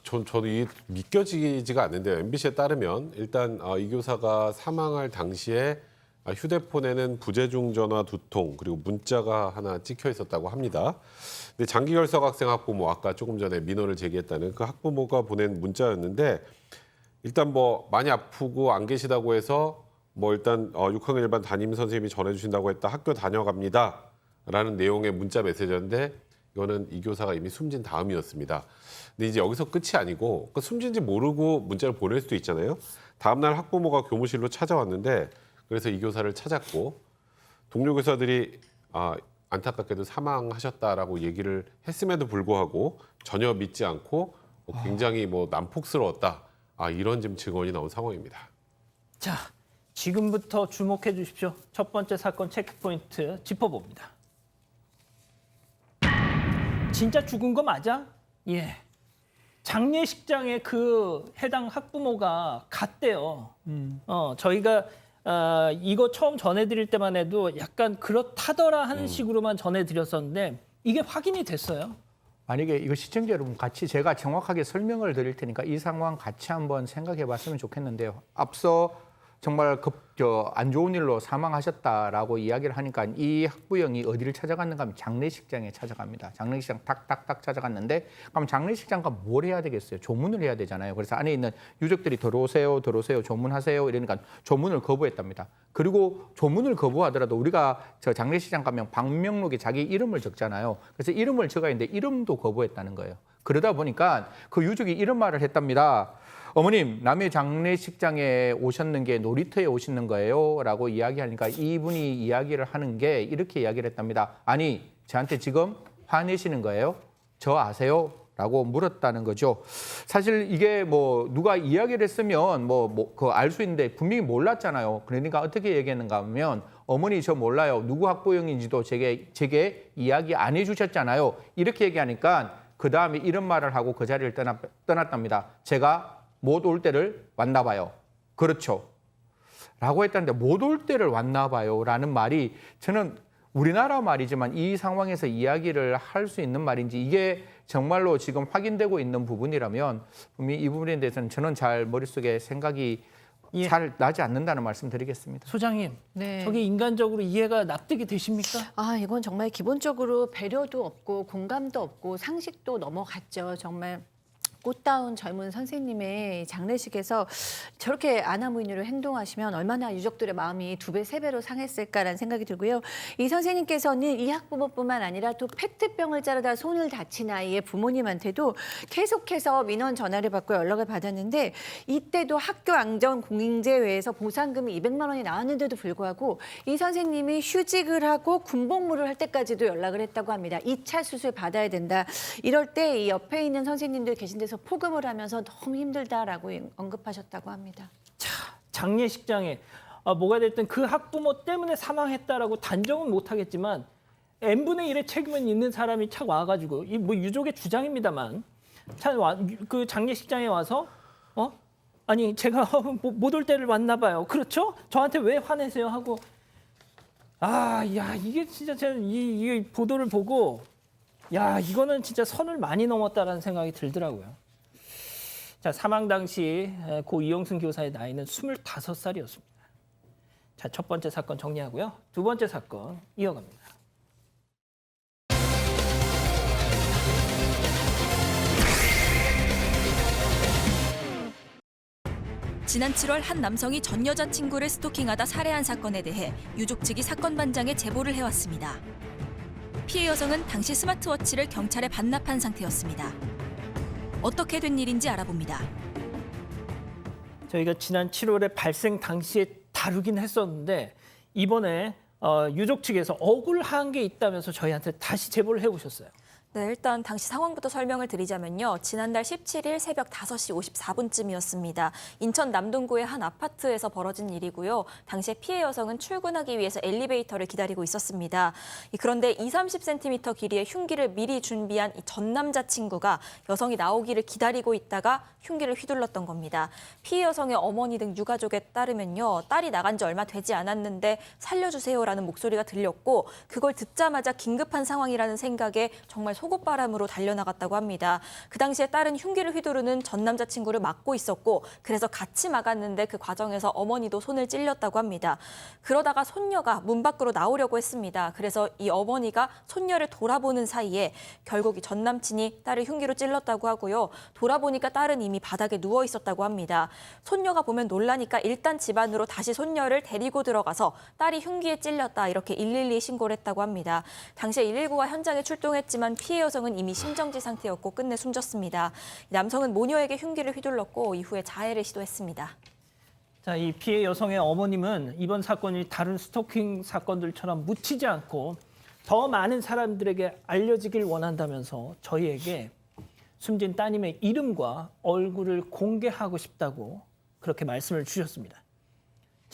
저도 이게 믿겨지지가 않는데요. MBC에 따르면 일단 이 교사가 사망할 당시에 휴대폰에는 부재중 전화 2통 그리고 문자가 하나 찍혀 있었다고 합니다. 근데 장기 결석 학생 학부모 아까 조금 전에 민원을 제기했다는 그 학부모가 보낸 문자였는데 일단 많이 아프고 안 계시다고 해서 일단 6학년 일반 담임 선생님이 전해주신다고 했다. 학교 다녀갑니다. 라는 내용의 문자 메시지였는데 이거는 이 교사가 이미 숨진 다음이었습니다. 근데 이제 여기서 끝이 아니고 숨진지 모르고 문자를 보낼 수도 있잖아요. 다음 날 학부모가 교무실로 찾아왔는데 그래서 이 교사를 찾았고 동료 교사들이 안타깝게도 사망하셨다라고 얘기를 했음에도 불구하고 전혀 믿지 않고 굉장히 난폭스러웠다. 이런 지금 증언이 나온 상황입니다. 자, 지금부터 주목해 주십시오. 첫 번째 사건 체크포인트 짚어봅니다. 진짜 죽은 거 맞아? 예. 장례식장에 그 해당 학부모가 갔대요. 저희가 이거 처음 전해드릴 때만 해도 약간 그렇다더라 하는 식으로만 전해드렸었는데 이게 확인이 됐어요. 만약에 이거 시청자 여러분 같이 제가 정확하게 설명을 드릴 테니까 이 상황 같이 한번 생각해 봤으면 좋겠는데요. 앞서 정말 안 좋은 일로 사망하셨다라고 이야기를 하니까 이 학부형이 어디를 찾아갔는가 하면 장례식장에 찾아갑니다. 장례식장 탁탁탁 찾아갔는데 그럼 장례식장과 뭘 해야 되겠어요? 조문을 해야 되잖아요. 그래서 안에 있는 유족들이 들어오세요, 조문하세요 이러니까 조문을 거부했답니다. 그리고 조문을 거부하더라도 우리가 저 장례식장 가면 방명록에 자기 이름을 적잖아요. 그래서 이름을 적어야 하는데 이름도 거부했다는 거예요. 그러다 보니까 그 유족이 이런 말을 했답니다. 어머님, 남의 장례식장에 오셨는 게 놀이터에 오시는 거예요? 라고 이야기하니까 이분이 이야기를 하는 게 이렇게 이야기를 했답니다. 아니, 저한테 지금 화내시는 거예요? 저 아세요? 라고 물었다는 거죠. 사실 이게 뭐 누가 이야기를 했으면 그거 알 수 있는데 분명히 몰랐잖아요. 그러니까 어떻게 얘기했는가 하면 어머니 저 몰라요. 누구 학부형인지도 제게 이야기 안 해주셨잖아요. 이렇게 얘기하니까 그 다음에 이런 말을 하고 그 자리를 떠났답니다. 제가 못 올 때를 왔나 봐요. 그렇죠. 라고 했다는데 못 올 때를 왔나 봐요. 라는 말이 저는 우리나라 말이지만 이 상황에서 이야기를 할 수 있는 말인지 이게 정말로 지금 확인되고 있는 부분이라면 이 부분에 대해서는 저는 잘 머릿속에 생각이 잘 나지 않는다는 말씀 드리겠습니다. 소장님, 네. 저게 인간적으로 이해가 납득이 되십니까? 이건 정말 기본적으로 배려도 없고 공감도 없고 상식도 넘어갔죠. 정말 꽃다운 젊은 선생님의 장례식에서 저렇게 아나무인으로 행동하시면 얼마나 유족들의 마음이 2배, 3배로 상했을까라는 생각이 들고요. 이 선생님께서는 이 학부모뿐만 아니라 또 페트병을 자르다 손을 다친 아이의 부모님한테도 계속해서 민원 전화를 받고 연락을 받았는데 이때도 학교 안전공인제회에서 보상금이 200만 원이 나왔는데도 불구하고 이 선생님이 휴직을 하고 군복무를 할 때까지도 연락을 했다고 합니다. 2차 수술 받아야 된다. 이럴 때 이 옆에 있는 선생님들 계신 데서 포금을 하면서 너무 힘들다라고 언급하셨다고 합니다. 장례식장에 뭐가 됐든 그 학부모 때문에 사망했다라고 단정은 못하겠지만 n분의 1의 책임은 있는 사람이 착 와가지고 이 뭐 유족의 주장입니다만 그 장례식장에 와서 아니 제가 못 올 때를 왔나 봐요. 그렇죠? 저한테 왜 화내세요? 하고 이게 진짜 저는 이 보도를 보고 이거는 진짜 선을 많이 넘었다라는 생각이 들더라고요. 자, 사망 당시 고 이영순 교사의 나이는 25살이었습니다. 자, 첫 번째 사건 정리하고요. 두 번째 사건 이어갑니다. 지난 7월 한 남성이 전 여자친구를 스토킹하다 살해한 사건에 대해 유족 측이 사건 반장에 제보를 해왔습니다. 피해 여성은 당시 스마트워치를 경찰에 반납한 상태였습니다. 어떻게 된 일인지 알아봅니다. 저희가 지난 7월에 발생 당시에 다루긴 했었는데 이번에 유족 측에서 억울한 게 있다면서 저희한테 다시 제보를 해오셨어요. 네, 일단 당시 상황부터 설명을 드리자면요. 지난달 17일 새벽 5시 54분쯤이었습니다. 인천 남동구의 한 아파트에서 벌어진 일이고요. 당시에 피해 여성은 출근하기 위해서 엘리베이터를 기다리고 있었습니다. 그런데 20-30cm 길이의 흉기를 미리 준비한 전 남자친구가 여성이 나오기를 기다리고 있다가 흉기를 휘둘렀던 겁니다. 피해 여성의 어머니 등 유가족에 따르면요. 딸이 나간 지 얼마 되지 않았는데 살려주세요라는 목소리가 들렸고 그걸 듣자마자 긴급한 상황이라는 생각에 정말 속옷바람으로 달려나갔다고 합니다. 그 당시에 딸은 흉기를 휘두르는 전 남자친구를 막고 있었고 그래서 같이 막았는데 그 과정에서 어머니도 손을 찔렸다고 합니다. 그러다가 손녀가 문 밖으로 나오려고 했습니다. 그래서 이 어머니가 손녀를 돌아보는 사이에 결국 이 전 남친이 딸을 흉기로 찔렀다고 하고요. 돌아보니까 딸은 이미 바닥에 누워 있었다고 합니다. 손녀가 보면 놀라니까 일단 집 안으로 다시 손녀를 데리고 들어가서 딸이 흉기에 찔렸다 이렇게 112에 신고를 했다고 합니다. 당시에 119가 현장에 출동했지만 피해 여성은 이미 심정지 상태였고 끝내 숨졌습니다. 남성은 모녀에게 흉기를 휘둘렀고 이후에 자해를 시도했습니다. 자, 이 피해 여성의 어머님은 이번 사건이 다른 스토킹 사건들처럼 묻히지 않고 더 많은 사람들에게 알려지길 원한다면서 저희에게 숨진 따님의 이름과 얼굴을 공개하고 싶다고 그렇게 말씀을 주셨습니다.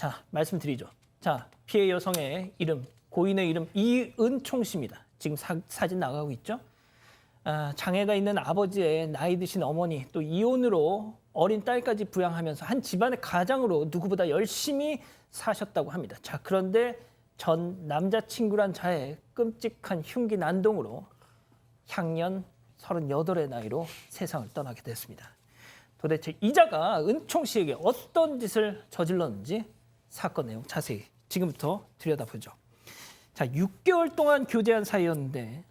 자, 말씀드리죠. 자, 피해 여성의 이름, 고인의 이름 이은총 씨입니다. 지금 사진 나가고 있죠. 장애가 있는 아버지의 나이 드신 어머니, 또 이혼으로 어린 딸까지 부양하면서 한 집안의 가장으로 누구보다 열심히 사셨다고 합니다. 자, 그런데 전 남자친구란 자의 끔찍한 흉기 난동으로 향년 38의 나이로 세상을 떠나게 됐습니다. 도대체 이자가 은총 씨에게 어떤 짓을 저질렀는지 사건 내용 자세히 지금부터 들여다보죠. 자, 6개월 동안 교제한 사이였는데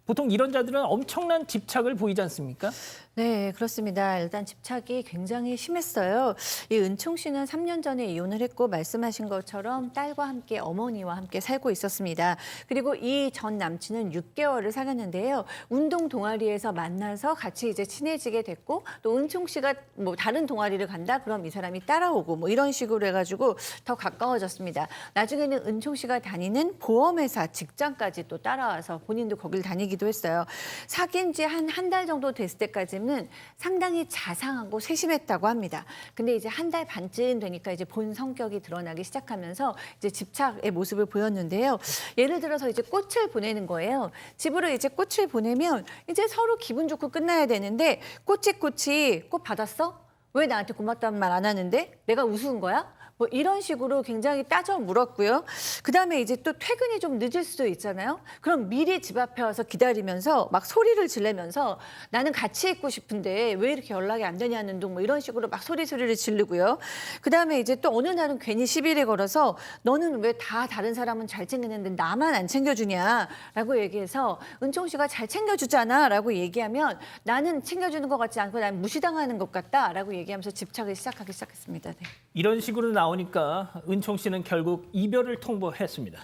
보통 이런 자들은 엄청난 집착을 보이지 않습니까? 네, 그렇습니다. 일단 집착이 굉장히 심했어요. 이 은총 씨는 3년 전에 이혼을 했고 말씀하신 것처럼 딸과 함께 어머니와 함께 살고 있었습니다. 그리고 이 전 남친은 6개월을 사귀었는데요. 운동 동아리에서 만나서 같이 이제 친해지게 됐고 또 은총 씨가 뭐 다른 동아리를 간다? 그럼 이 사람이 따라오고 뭐 이런 식으로 해가지고 더 가까워졌습니다. 나중에는 은총 씨가 다니는 보험회사 직장까지 또 따라와서 본인도 거길 다니기도 했어요. 사귄 지 한 달 정도 됐을 때까지 는 상당히 자상하고 세심했다고 합니다. 근데 이제 한 달 반쯤 되니까 이제 본 성격이 드러나기 시작하면서 이제 집착의 모습을 보였는데요. 예를 들어서 이제 꽃을 보내는 거예요. 집으로 이제 꽃을 보내면 이제 서로 기분 좋고 끝나야 되는데 꽃이 꽃 받았어? 왜 나한테 고맙다는 말 안 하는데? 내가 우스운 거야? 뭐 이런 식으로 굉장히 따져 물었고요. 그다음에 이제 또 퇴근이 좀 늦을 수도 있잖아요. 그럼 미리 집 앞에 와서 기다리면서 막 소리를 지르면서 나는 같이 있고 싶은데 왜 이렇게 연락이 안 되냐는 둥 뭐 이런 식으로 막 소리를 지르고요. 그다음에 이제 또 어느 날은 괜히 시비를 걸어서 너는 왜 다 다른 사람은 잘 챙겼는데 나만 안 챙겨주냐라고 얘기해서 은총 씨가 잘 챙겨주잖아라고 얘기하면 나는 챙겨주는 것 같지 않고 난 무시당하는 것 같다라고 얘기하면서 집착을 시작하기 시작했습니다. 네. 이런 식으로 나오니까 은총 씨는 결국 이별을 통보했습니다.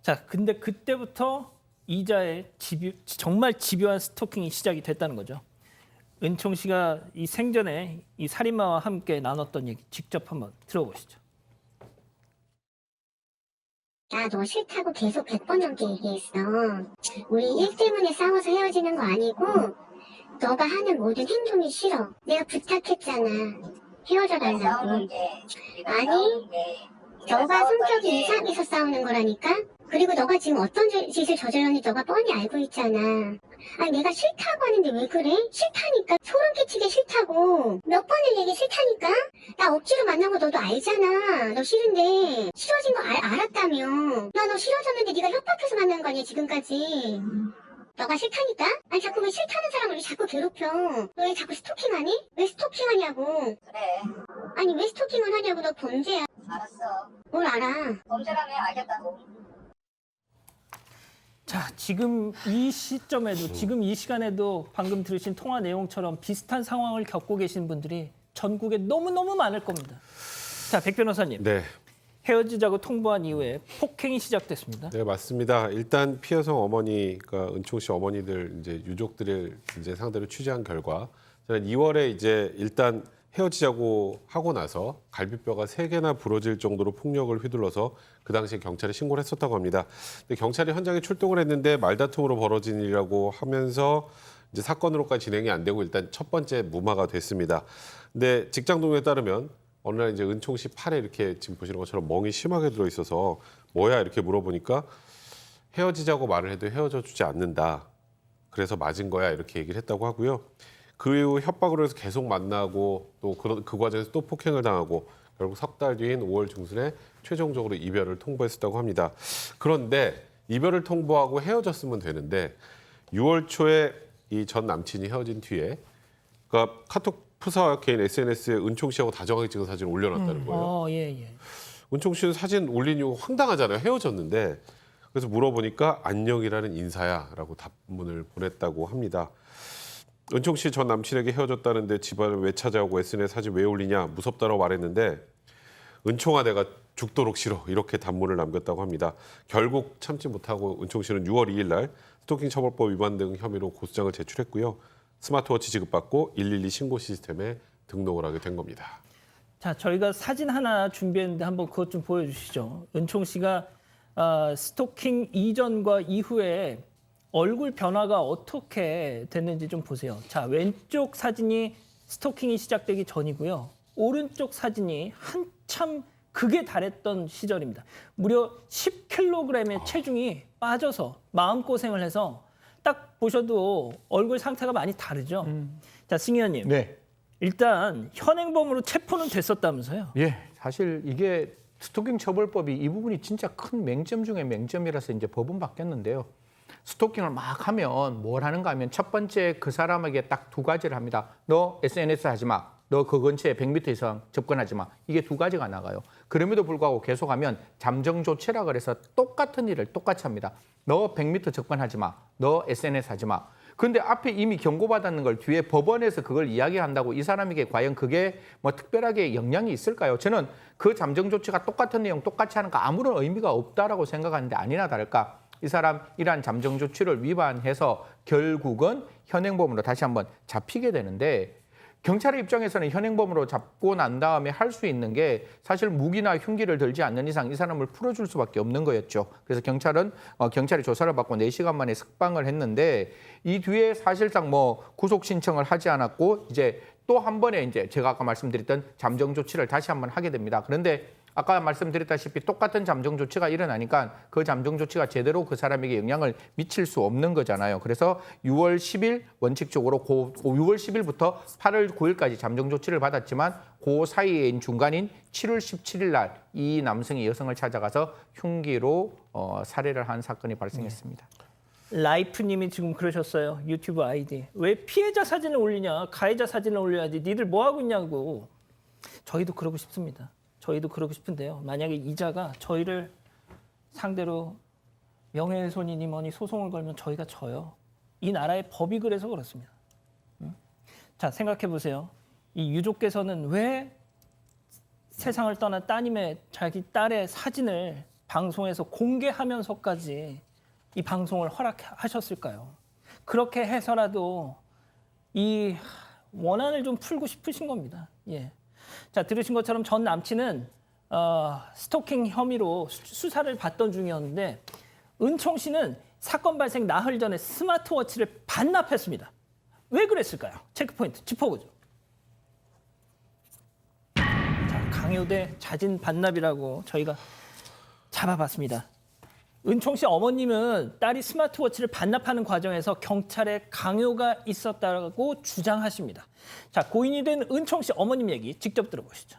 자, 근데 그때부터 이자의 정말 집요한 스토킹이 시작이 됐다는 거죠. 은총 씨가 이 생전에 이 살인마와 함께 나눴던 얘기 직접 한번 들어보시죠. 나 너 싫다고 계속 100번 넘게 얘기했어. 우리 일 때문에 싸워서 헤어지는 거 아니고 너가 하는 모든 행동이 싫어. 내가 부탁했잖아. 헤어져 달라고. 아니, 너가 성격이 이상해서 싸우는 거라니까? 그리고 너가 지금 어떤 짓을 저질렀는지 너가 뻔히 알고 있잖아. 아니, 내가 싫다고 하는데 왜 그래? 싫다니까. 소름 끼치게 싫다고. 몇 번을 얘기 싫다니까? 나 억지로 만난 거 너도 알잖아. 너 싫은데 싫어진 거 알았다며. 나 너 싫어졌는데 네가 협박해서 만난 거 아니야, 지금까지. 너가 싫다니까? 아니 자꾸 왜 싫다는 사람을 왜 자꾸 괴롭혀? 너 왜 자꾸 스토킹하니? 왜 스토킹하냐고. 그래. 아니 왜 스토킹을 하냐고. 너 범죄야. 알았어. 뭘 알아? 범죄라며 알겠다고. 자, 지금 이 시점에도 지금 이 시간에도 방금 들으신 통화 내용처럼 비슷한 상황을 겪고 계신 분들이 전국에 너무너무 많을 겁니다. 자, 백 변호사님. 네. 헤어지자고 통보한 이후에 폭행이 시작됐습니다. 네, 맞습니다. 일단 피해 여성 어머니가 은총 씨 어머니들 이제 유족들을 이제 상대로 취재한 결과 저는 2월에 이제 일단 헤어지자고 하고 나서 갈비뼈가 3개나 부러질 정도로 폭력을 휘둘러서 그 당시에 경찰에 신고를 했었다고 합니다. 근데 경찰이 현장에 출동을 했는데 말다툼으로 벌어진 일이라고 하면서 이제 사건으로까지 진행이 안 되고 일단 첫 번째 무마가 됐습니다. 근데 직장 동료에 따르면 어느 날 이제 은총 씨 팔에 이렇게 지금 보시는 것처럼 멍이 심하게 들어 있어서 뭐야 이렇게 물어보니까 헤어지자고 말을 해도 헤어져 주지 않는다. 그래서 맞은 거야 이렇게 얘기를 했다고 하고요. 그 이후 협박으로 해서 계속 만나고 또 그 과정에서 또 폭행을 당하고 결국 석 달 뒤인 5월 중순에 최종적으로 이별을 통보했었다고 합니다. 그런데 이별을 통보하고 헤어졌으면 되는데 6월 초에 이 전 남친이 헤어진 뒤에 그러니까 카톡 프사 개인 SNS에 은총 씨하고 다정하게 찍은 사진을 올려놨다는 거예요. 예. 은총 씨는 사진 올린 이유가 황당하잖아요. 헤어졌는데. 그래서 물어보니까 안녕이라는 인사야라고 답문을 보냈다고 합니다. 은총 씨 전 남친에게 헤어졌다는데 집안을 왜 찾아오고 SNS 사진 왜 올리냐 무섭다고 말했는데 은총아 내가 죽도록 싫어 이렇게 답문을 남겼다고 합니다. 결국 참지 못하고 은총 씨는 6월 2일 날 스토킹 처벌법 위반 등 혐의로 고소장을 제출했고요. 스마트워치 지급받고 112 신고 시스템에 등록을 하게 된 겁니다. 자, 저희가 사진 하나 준비했는데 한번 그것 좀 보여주시죠. 은총 씨가 스토킹 이전과 이후에 얼굴 변화가 어떻게 됐는지 좀 보세요. 자, 왼쪽 사진이 스토킹이 시작되기 전이고요. 오른쪽 사진이 한참 극에 달했던 시절입니다. 무려 10kg의 체중이 빠져서 마음고생을 해서 딱 보셔도 얼굴 상태가 많이 다르죠. 자, 승 의원님. 네. 일단 현행범으로 체포는 됐었다면서요? 예, 사실 이게 스토킹 처벌법이 이 부분이 진짜 큰 맹점 중에 맹점이라서 이제 법은 바뀌었는데요. 스토킹을 막 하면 뭘 하는가 하면 첫 번째 그 사람에게 딱 두 가지를 합니다. 너 SNS 하지 마. 너 그 근처에 100m 이상 접근하지 마. 이게 두 가지가 나가요. 그럼에도 불구하고 계속하면 잠정조치라 그래서 똑같은 일을 똑같이 합니다. 너 100m 접근하지 마. 너 SNS 하지 마. 근데 앞에 이미 경고받았는 걸 뒤에 법원에서 그걸 이야기한다고 이 사람에게 과연 그게 뭐 특별하게 영향이 있을까요? 저는 그 잠정 조치가 똑같은 내용 똑같이 하는 거 아무런 의미가 없다라고 생각하는데 아니나 다를까 이 사람 이러한 잠정 조치를 위반해서 결국은 현행범으로 다시 한번 잡히게 되는데 경찰의 입장에서는 현행범으로 잡고 난 다음에 할 수 있는 게 사실 무기나 흉기를 들지 않는 이상 이 사람을 풀어줄 수밖에 없는 거였죠. 그래서 경찰이 조사를 받고 4시간 만에 석방을 했는데 이 뒤에 사실상 뭐 구속 신청을 하지 않았고 이제 또 한 번에 이제 제가 아까 말씀드렸던 잠정 조치를 다시 한번 하게 됩니다. 그런데 아까 말씀드렸다시피 똑같은 잠정 조치가 일어나니까 그 잠정 조치가 제대로 그 사람에게 영향을 미칠 수 없는 거잖아요. 그래서 6월 10일 원칙적으로 6월 10일부터 8월 9일까지 잠정 조치를 받았지만 그 사이인 중간인 7월 17일 날 이 남성이 여성을 찾아가서 흉기로 살해를 한 사건이 발생했습니다. 라이프님이 지금 그러셨어요. 유튜브 아이디. 왜 피해자 사진을 올리냐. 가해자 사진을 올려야지. 니들 뭐 하고 있냐고. 저희도 그러고 싶습니다. 저희도 그러고 싶은데요. 만약에 이자가 저희를 상대로 명예훼손이니 뭐니 소송을 걸면 저희가 져요. 이 나라의 법이 그래서 그렇습니다. 자, 생각해 보세요. 이 유족께서는 왜 세상을 떠난 따님의 자기 딸의 사진을 방송에서 공개하면서까지 이 방송을 허락하셨을까요? 그렇게 해서라도 이 원한을 좀 풀고 싶으신 겁니다. 예. 자, 들으신 것처럼 전 남친은 스토킹 혐의로 수사를 받던 중이었는데 은총 씨는 사건 발생 나흘 전에 스마트워치를 반납했습니다. 왜 그랬을까요? 체크포인트 짚어보죠. 자, 강요대 자진 반납이라고 저희가 잡아봤습니다. 은총 씨 어머님은 딸이 스마트워치를 반납하는 과정에서 경찰의 강요가 있었다고 주장하십니다. 자, 고인이 된 은총 씨 어머님 얘기 직접 들어보시죠.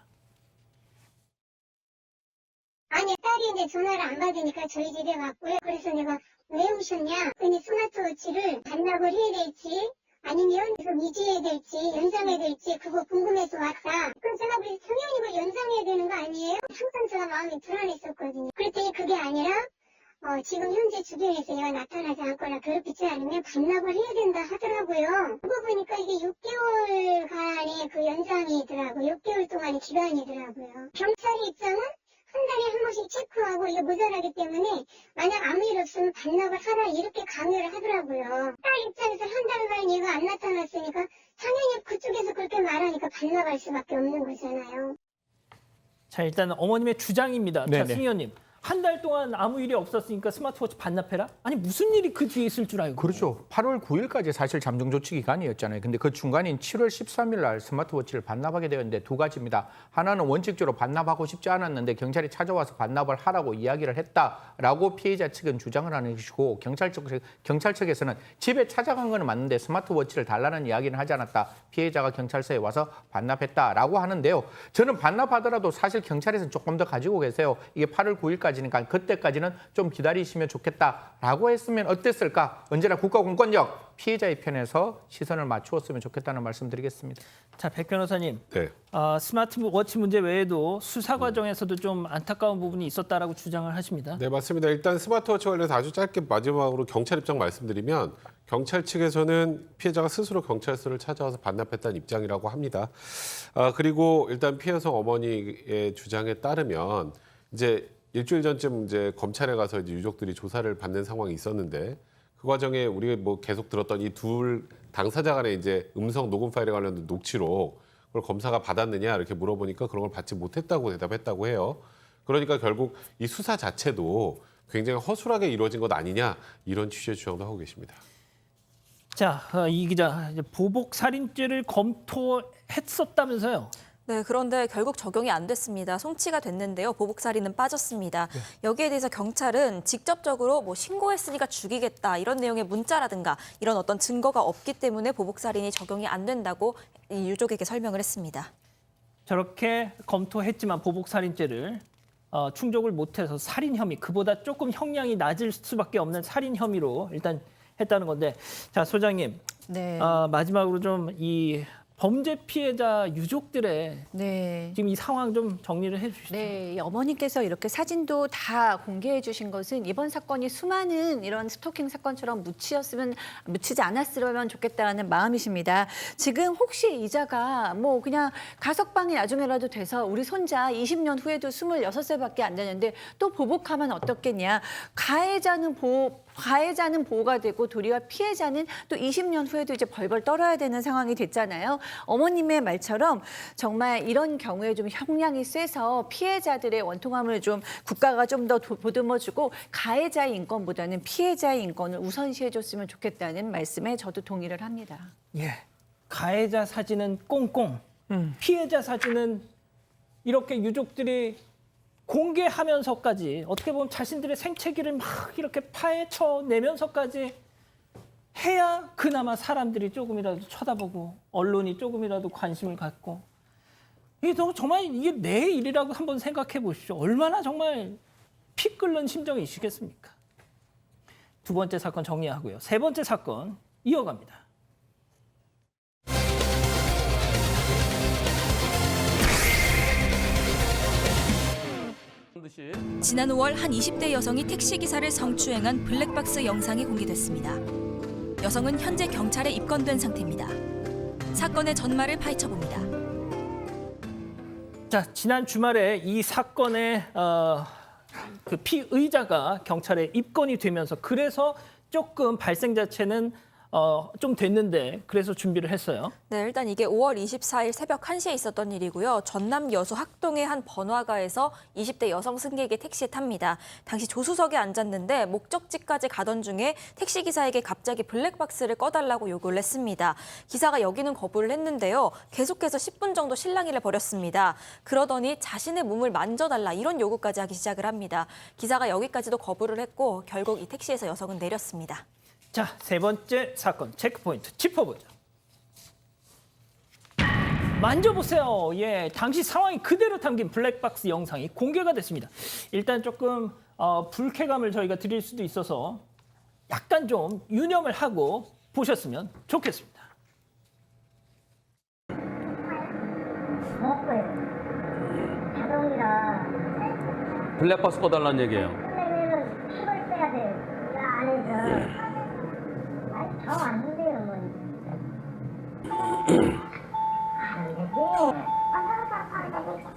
아니, 딸이 이제 전화를 안 받으니까 저희 집에 왔고요. 그래서 내가 왜 오셨냐? 근데 스마트워치를 반납을 해야 될지 아니면 계속 유지해야 될지 연장해야 될지 그거 궁금해서 왔다. 그럼 제가 당연히 이걸 연장해야 되는 거 아니에요? 항상 제가 마음이 불안했었거든요. 그랬더니 그게 아니라 지금 현재 주변에서 얘가 나타나지 않거나 괴롭히지 않으면 반납을 해야 된다 하더라고요. 그거 보니까 이게 6개월간의 그 연장이더라고요. 6개월 동안의 기간이더라고요. 경찰 입장은 한 달에 한 번씩 체크하고 이게 모자라기 때문에 만약 아무 일 없으면 반납을 하라 이렇게 강요를 하더라고요. 딸 입장에서 한 달간 얘가 안 나타났으니까 당연히 그쪽에서 그렇게 말하니까 반납할 수밖에 없는 거잖아요. 자, 일단 어머님의 주장입니다. 네네. 자, 승 의원님. 한 달 동안 아무 일이 없었으니까 스마트워치 반납해라? 아니 무슨 일이 그 뒤에 있을 줄 알고. 그렇죠. 8월 9일까지 사실 잠정 조치 기간이었잖아요. 근데 그 중간인 7월 13일 날 스마트워치를 반납하게 되었는데 두 가지입니다. 하나는 원칙적으로 반납하고 싶지 않았는데 경찰이 찾아와서 반납을 하라고 이야기를 했다라고 피해자 측은 주장을 하는 것이고 경찰 측에서는 집에 찾아간 건 맞는데 스마트워치를 달라는 이야기는 하지 않았다. 피해자가 경찰서에 와서 반납했다라고 하는데요. 저는 반납하더라도 사실 경찰에서는 조금 더 가지고 계세요. 이게 8월 9일까지 그러니까 그때까지는 좀 기다리시면 좋겠다라고 했으면 어땠을까? 언제나 국가 공권력 피해자의 편에서 시선을 맞추었으면 좋겠다는 말씀드리겠습니다. 자, 백 변호사님. 네. 스마트워치 문제 외에도 수사 과정에서도 좀 안타까운 부분이 있었다라고 주장을 하십니다. 네, 맞습니다. 일단 스마트워치 관련해서 아주 짧게 마지막으로 경찰 입장 말씀드리면 경찰 측에서는 피해자가 스스로 경찰서를 찾아와서 반납했다는 입장이라고 합니다. 그리고 일단 피해 여성 어머니의 주장에 따르면 이제 일주일 전쯤 이제 검찰에 가서 이제 유족들이 조사를 받는 상황이 있었는데 그 과정에 우리가 뭐 계속 들었던 이 둘 당사자 간의 이제 음성 녹음 파일에 관련된 녹취록 그걸 검사가 받았느냐 이렇게 물어보니까 그런 걸 받지 못했다고 대답했다고 해요. 그러니까 결국 이 수사 자체도 굉장히 허술하게 이루어진 것 아니냐 이런 취지의 주장도 하고 계십니다. 자, 이 기자 이제 보복 살인죄를 검토했었다면서요? 네, 그런데 결국 적용이 안 됐습니다. 송치가 됐는데요. 보복살인은 빠졌습니다. 여기에 대해서 경찰은 직접적으로 뭐 신고했으니까 죽이겠다 이런 내용의 문자라든가 이런 어떤 증거가 없기 때문에 보복살인이 적용이 안 된다고 이 유족에게 설명을 했습니다. 저렇게 검토했지만 보복살인죄를 충족을 못해서 살인 혐의, 그보다 조금 형량이 낮을 수밖에 없는 살인 혐의로 일단 했다는 건데, 자 소장님, 네. 마지막으로 좀 이 범죄 피해자 유족들의 네. 지금 이 상황 좀 정리를 해주시죠. 네, 이 어머니께서 이렇게 사진도 다 공개해 주신 것은 이번 사건이 수많은 이런 스토킹 사건처럼 묻히지 않았으면 좋겠다는 마음이십니다. 지금 혹시 이자가 뭐 그냥 가석방이 나중에라도 돼서 우리 손자 20년 후에도 26살밖에 안 되는데 또 보복하면 어떻겠냐. 가해자는 보호가 되고 도리어 피해자는 또 20년 후에도 이제 벌벌 떨어야 되는 상황이 됐잖아요. 어머님의 말처럼 정말 이런 경우에 좀 형량이 세서 피해자들의 원통함을 좀 국가가 좀 더 보듬어주고 가해자의 인권보다는 피해자의 인권을 우선시해줬으면 좋겠다는 말씀에 저도 동의를 합니다. 예, 가해자 사진은 꽁꽁, 피해자 사진은 이렇게 유족들이 공개하면서까지 어떻게 보면 자신들의 생채기를 막 이렇게 파헤쳐내면서까지 해야 그나마 사람들이 조금이라도 쳐다보고 언론이 조금이라도 관심을 갖고, 이게 정말 이게 내 일이라고 한번 생각해 보십시오. 얼마나 정말 피 끓는 심정이시겠습니까? 두 번째 사건 정리하고요. 세 번째 사건 이어갑니다. 지난 5월 한 20대 여성이 택시기사를 성추행한 블랙박스 영상이 공개됐습니다. 여성은 현재 경찰에 입건된 상태입니다. 사건의 전말을 파헤쳐봅니다. 자, 지난 주말에 이 사건의 그 피의자가 경찰에 입건이 되면서 그래서 조금 발생 자체는 좀 됐는데 그래서 준비를 했어요. 네, 일단 이게 5월 24일 새벽 1시에 있었던 일이고요. 전남 여수 학동의 한 번화가에서 20대 여성 승객이 택시에 탑니다. 당시 조수석에 앉았는데 목적지까지 가던 중에 택시기사에게 갑자기 블랙박스를 꺼달라고 요구를 했습니다. 기사가 여기는 거부를 했는데요. 계속해서 10분 정도 실랑이를 벌였습니다. 그러더니 자신의 몸을 만져달라 이런 요구까지 하기 시작을 합니다. 기사가 여기까지도 거부를 했고 결국 이 택시에서 여성은 내렸습니다. 자, 세 번째 사건 체크포인트 짚어보죠. 만져보세요. 예, 당시 상황이 그대로 담긴 블랙박스 영상이 공개가 됐습니다. 일단 조금 불쾌감을 저희가 드릴 수도 있어서 약간 좀 유념을 하고 보셨으면 좋겠습니다. 자동이라 블랙박스 꺼달라는 얘기예요. 그러면은 칩을 빼야 돼요. 그 안에서. 저 왔는데요, 뭐. 안 되지.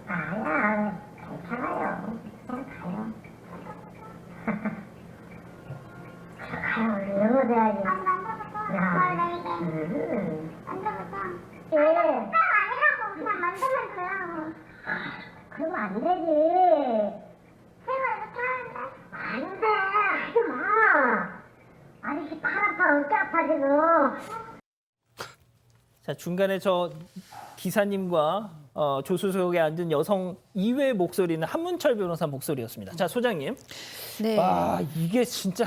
아니야, 괜찮아요. 그냥 가요. 가요, 넘어져야지. 아니라고 그냥 만들면 돼요. 그러면 안 되지. 생활에서 타는데 안 돼. 하지 마. 아저씨 팔 아파, 어깨 아파 지금. 자, 중간에 저 기사님과 조수석에 앉은 여성 이외의 목소리는 한문철 변호사 목소리였습니다. 자, 소장님. 네. 와, 이게 진짜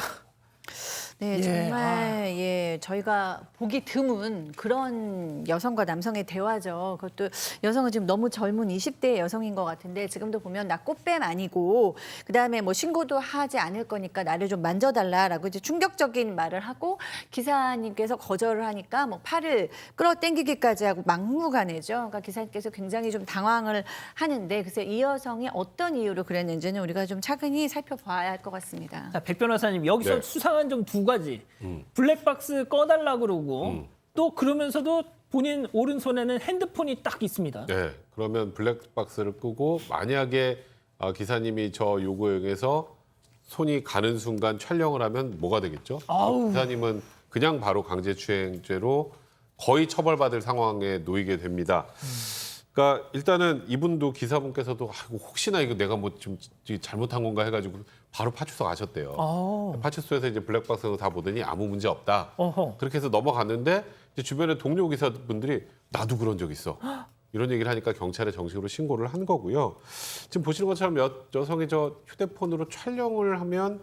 네, 예, 정말 예, 저희가 보기 드문 그런 여성과 남성의 대화죠. 그것도 여성은 지금 너무 젊은 20대 여성인 것 같은데 지금도 보면 나 꽃뱀 아니고 그다음에 뭐 신고도 하지 않을 거니까 나를 좀 만져달라라고 이제 충격적인 말을 하고 기사님께서 거절을 하니까 뭐 팔을 끌어당기기까지 하고 막무가내죠. 그러니까 기사님께서 굉장히 좀 당황을 하는데 글쎄 이 여성이 어떤 이유로 그랬는지는 우리가 좀 차근히 살펴봐야 할 것 같습니다. 자, 백 변호사님 여기서 네. 수상한 점 두 가지. 블랙박스 꺼달라 그러고 또 그러면서도 본인 오른손에는 핸드폰이 딱 있습니다. 네, 그러면 블랙박스를 끄고 만약에 기사님이 저 요구에 의해서 손이 가는 순간 촬영을 하면 뭐가 되겠죠? 아우. 기사님은 그냥 바로 강제추행죄로 거의 처벌받을 상황에 놓이게 됩니다. 그러니까 일단은 이분도 기사분께서도 아이고, 혹시나 이거 내가 뭐 좀 잘못한 건가 해가지고 바로 파출소 가셨대요. 파출소에서 이제 블랙박스로 다 보더니 아무 문제 없다. 어허. 그렇게 해서 넘어갔는데 이제 주변에 동료 기사분들이 나도 그런 적 있어. 이런 얘기를 하니까 경찰에 정식으로 신고를 한 거고요. 지금 보시는 것처럼 여성이 저 휴대폰으로 촬영을 하면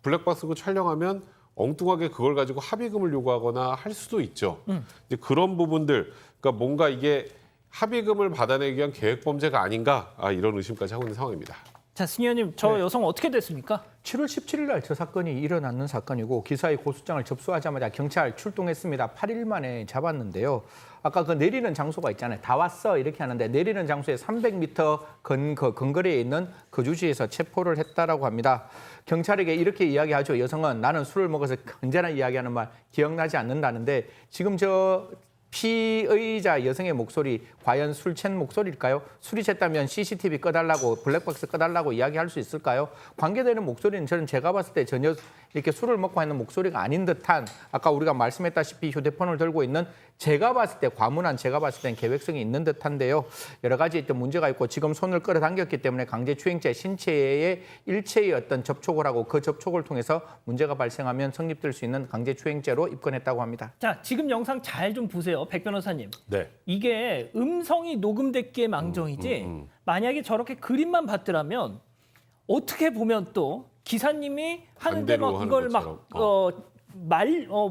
블랙박스고 촬영하면 엉뚱하게 그걸 가지고 합의금을 요구하거나 할 수도 있죠. 이제 그런 부분들, 그러니까 뭔가 이게 합의금을 받아내기 위한 계획 범죄가 아닌가 이런 의심까지 하고 있는 상황입니다. 자, 승 의원님, 저 네. 여성 어떻게 됐습니까? 7월 17일 날 저 사건이 일어났는 사건이고 기사의 고소장을 접수하자마자 경찰 출동했습니다. 8일 만에 잡았는데요. 아까 그 내리는 장소가 있잖아요. 다 왔어 이렇게 하는데 내리는 장소에 300m 근거리에 있는 거주지에서 체포를 했다라고 합니다. 경찰에게 이렇게 이야기하죠. 여성은 나는 술을 먹어서 언제나 이야기하는 말 기억나지 않는다는데 지금 저 피의자 여성의 목소리 과연 술 챈 목소리일까요? 술이 챘다면 CCTV 꺼달라고 블랙박스 꺼달라고 이야기할 수 있을까요? 관계되는 목소리는 저는 제가 봤을 때 전혀 이렇게 술을 먹고 하는 목소리가 아닌 듯한 아까 우리가 말씀했다시피 휴대폰을 들고 있는 제가 봤을 때 과문한 제가 봤을 땐 계획성이 있는 듯한데요. 여러 가지 있던 문제가 있고 지금 손을 끌어당겼기 때문에 강제추행죄 신체의 일체의 어떤 접촉을 하고 그 접촉을 통해서 문제가 발생하면 성립될 수 있는 강제추행죄로 입건했다고 합니다. 자, 지금 영상 잘 좀 보세요. 백 변호사님. 네. 이게 음성이 녹음됐기에 망정이지 만약에 저렇게 그림만 봤더라면 어떻게 보면 또 기사님이 하는데 반대로 막 하는 이걸 것처럼.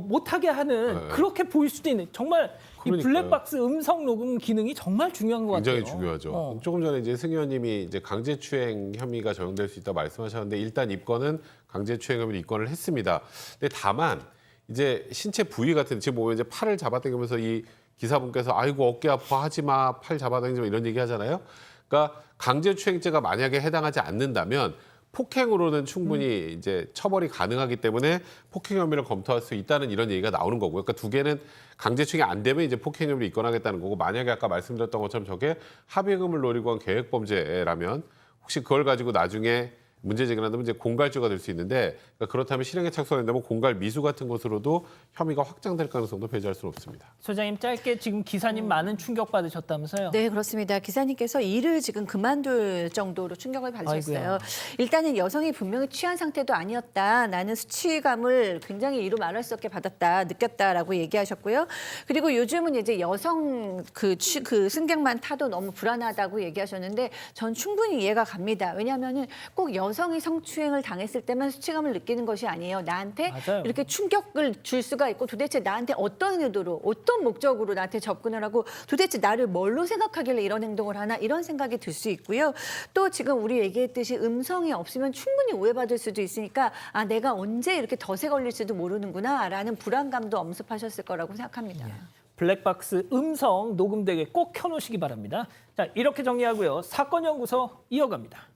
못하게 하는 네. 그렇게 보일 수도 있는 정말 이 그러니까요. 블랙박스 음성 녹음 기능이 정말 중요한 것 같아요. 굉장히 중요하죠. 어. 조금 전에 이제 승 의원님이 이제 강제추행 혐의가 적용될 수 있다 말씀하셨는데 일단 입건은 강제추행 혐의로 입건을 했습니다. 근데 다만 이제 신체 부위 같은 지금 보면 이제 팔을 잡아당기면서 이 기사분께서 아이고 어깨 아파 하지 마, 팔 잡아당기지 마 이런 얘기 하잖아요. 그러니까 강제추행죄가 만약에 해당하지 않는다면 폭행으로는 충분히 이제 처벌이 가능하기 때문에 폭행 혐의를 검토할 수 있다는 이런 얘기가 나오는 거고요. 그러니까 두 개는 강제추행이 안 되면 이제 폭행 혐의를 입건하겠다는 거고 만약에 아까 말씀드렸던 것처럼 저게 합의금을 노리고 한 계획 범죄라면 혹시 그걸 가지고 나중에 문제 제기를 한다면 이제 공갈죄가 될 수 있는데 그러니까 그렇다면 실행에 착수한다면 공갈 미수 같은 것으로도 혐의가 확장될 가능성도 배제할 수는 없습니다. 소장님 짧게 지금 기사님 많은 충격 받으셨다면서요? 네, 그렇습니다. 기사님께서 일을 지금 그만둘 정도로 충격을 받으셨어요. 아이고야. 일단은 여성이 분명히 취한 상태도 아니었다. 나는 수치감을 굉장히 이루 말할 수 없게 받았다, 느꼈다라고 얘기하셨고요. 그리고 요즘은 이제 여성 그 승객만 타도 너무 불안하다고 얘기하셨는데 전 충분히 이해가 갑니다. 왜냐하면은 꼭 여성이 성추행을 당했을 때만 수치감을 느끼는 것이 아니에요. 나한테 맞아요. 이렇게 충격을 줄 수가 있고 도대체 나한테 어떤 의도로 어떤 목적으로 나한테 접근을 하고 도대체 나를 뭘로 생각하길래 이런 행동을 하나 이런 생각이 들 수 있고요. 또 지금 우리 얘기했듯이 음성이 없으면 충분히 오해받을 수도 있으니까 아 내가 언제 이렇게 덫에 걸릴지도 모르는구나라는 불안감도 엄습하셨을 거라고 생각합니다. 블랙박스 음성 녹음되게 꼭 켜놓으시기 바랍니다. 자, 이렇게 정리하고요. 사건 연구소 이어갑니다.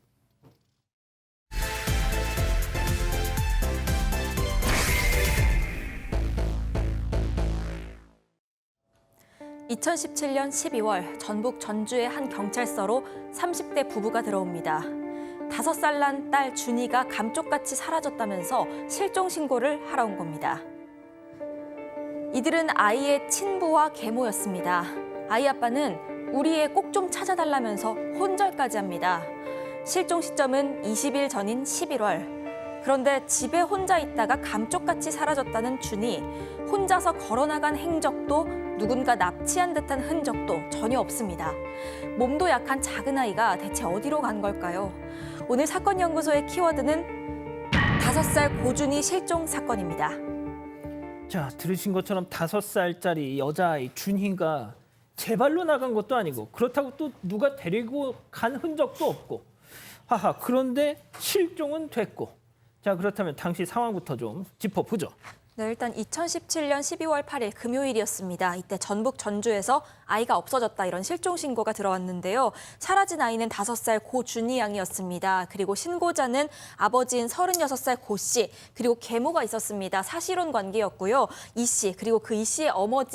(2017년 12월) 전북 전주의 한 경찰서로 30대 부부가 들어옵니다. 5살 난 딸 준이가 감쪽같이 사라졌다면서 실종 신고를 하러 온 겁니다. 이들은 아이의 친부와 계모였습니다. 아이 아빠는 우리 애 꼭 좀 찾아달라면서 혼절까지 합니다. 실종 시점은 20일 전인 11월. 그런데 집에 혼자 있다가 감쪽같이 사라졌다는 준이 혼자서 걸어나간 행적도 누군가 납치한 듯한 흔적도 전혀 없습니다. 몸도 약한 작은 아이가 대체 어디로 간 걸까요? 오늘 사건 연구소의 키워드는 5살 고준이 실종 사건입니다. 자, 들으신 것처럼 5살짜리 여자아이 준희가 제 발로 나간 것도 아니고 그렇다고 또 누가 데리고 간 흔적도 없고 하하 그런데 실종은 됐고 자, 그렇다면 당시 상황부터 좀 짚어보죠. 네, 일단 2017년 12월 8일 금요일이었습니다. 이때 전북 전주에서 아이가 없어졌다 이런 실종 신고가 들어왔는데요. 사라진 아이는 5살 고준희 양이었습니다. 그리고 신고자는 아버지인 36살 고 씨, 그리고 계모가 있었습니다. 사실혼 관계였고요. 이 씨, 그리고 그 이 씨의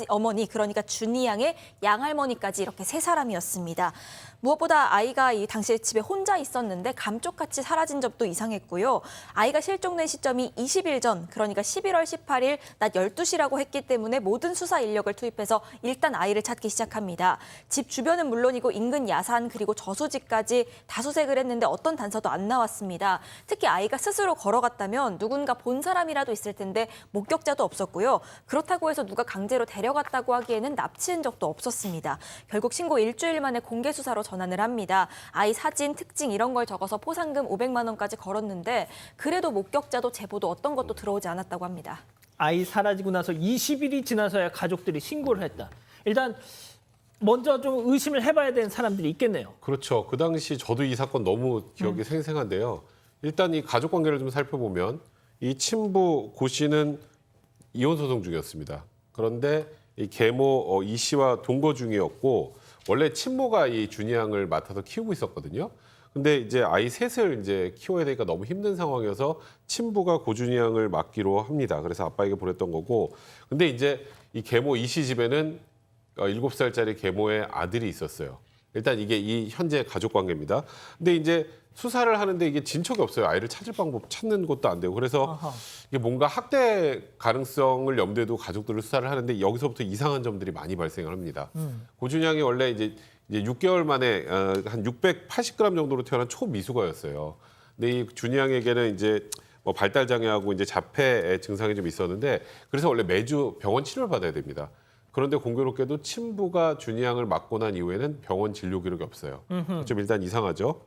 어머니, 그러니까 준희 양의 양할머니까지 이렇게 3사람이었습니다. 무엇보다 아이가 이 당시에 집에 혼자 있었는데 감쪽같이 사라진 점도 이상했고요. 아이가 실종된 시점이 20일 전, 그러니까 11월 18일 낮 12시라고 했기 때문에 모든 수사 인력을 투입해서 일단 아이를 찾기 시작합니다. 집 주변은 물론이고 인근 야산 그리고 저수지까지 다수색을 했는데 어떤 단서도 안 나왔습니다. 특히 아이가 스스로 걸어갔다면 누군가 본 사람이라도 있을 텐데 목격자도 없었고요. 그렇다고 해서 누가 강제로 데려갔다고 하기에는 납치 흔적도 없었습니다. 결국 신고 일주일 만에 공개 수사로 전환을 합니다. 아이 사진, 특징 이런 걸 적어서 포상금 500만 원까지 걸었는데 그래도 목격자도 제보도 어떤 것도 들어오지 않았다고 합니다. 아이 사라지고 나서 20일이 지나서야 가족들이 신고를 했다. 일단 먼저 좀 의심을 해봐야 되는 사람들이 있겠네요. 그렇죠. 그 당시 저도 이 사건 너무 기억이 생생한데요. 일단 이 가족 관계를 좀 살펴보면 이 친부 고 씨는 이혼 소송 중이었습니다. 그런데 이 계모 이 씨와 동거 중이었고 원래 친모가 이 준이 양을 맡아서 키우고 있었거든요. 근데 이제 아이 셋을 이제 키워야 되니까 너무 힘든 상황이어서 친부가 고준이 양을 맡기로 합니다. 그래서 아빠에게 보냈던 거고. 근데 이제 이 계모 이 씨 집에는 7살짜리 계모의 아들이 있었어요. 일단 이게 이 현재 가족 관계입니다. 근데 이제 수사를 하는데 이게 진척이 없어요. 아이를 찾을 방법 찾는 것도 안 되고. 그래서 이게 뭔가 학대 가능성을 염두에 두고 가족들을 수사를 하는데 여기서부터 이상한 점들이 많이 발생을 합니다. 고준이 양이 원래 이제 6개월 만에 한 680g 정도로 태어난 초미숙아였어요. 근데 이 준이 양에게는 이제 뭐 발달 장애하고 이제 자폐 증상이 좀 있었는데 그래서 원래 매주 병원 치료를 받아야 됩니다. 그런데 공교롭게도 친부가 준이 양을 맡고 난 이후에는 병원 진료 기록이 없어요. 좀 일단 이상하죠.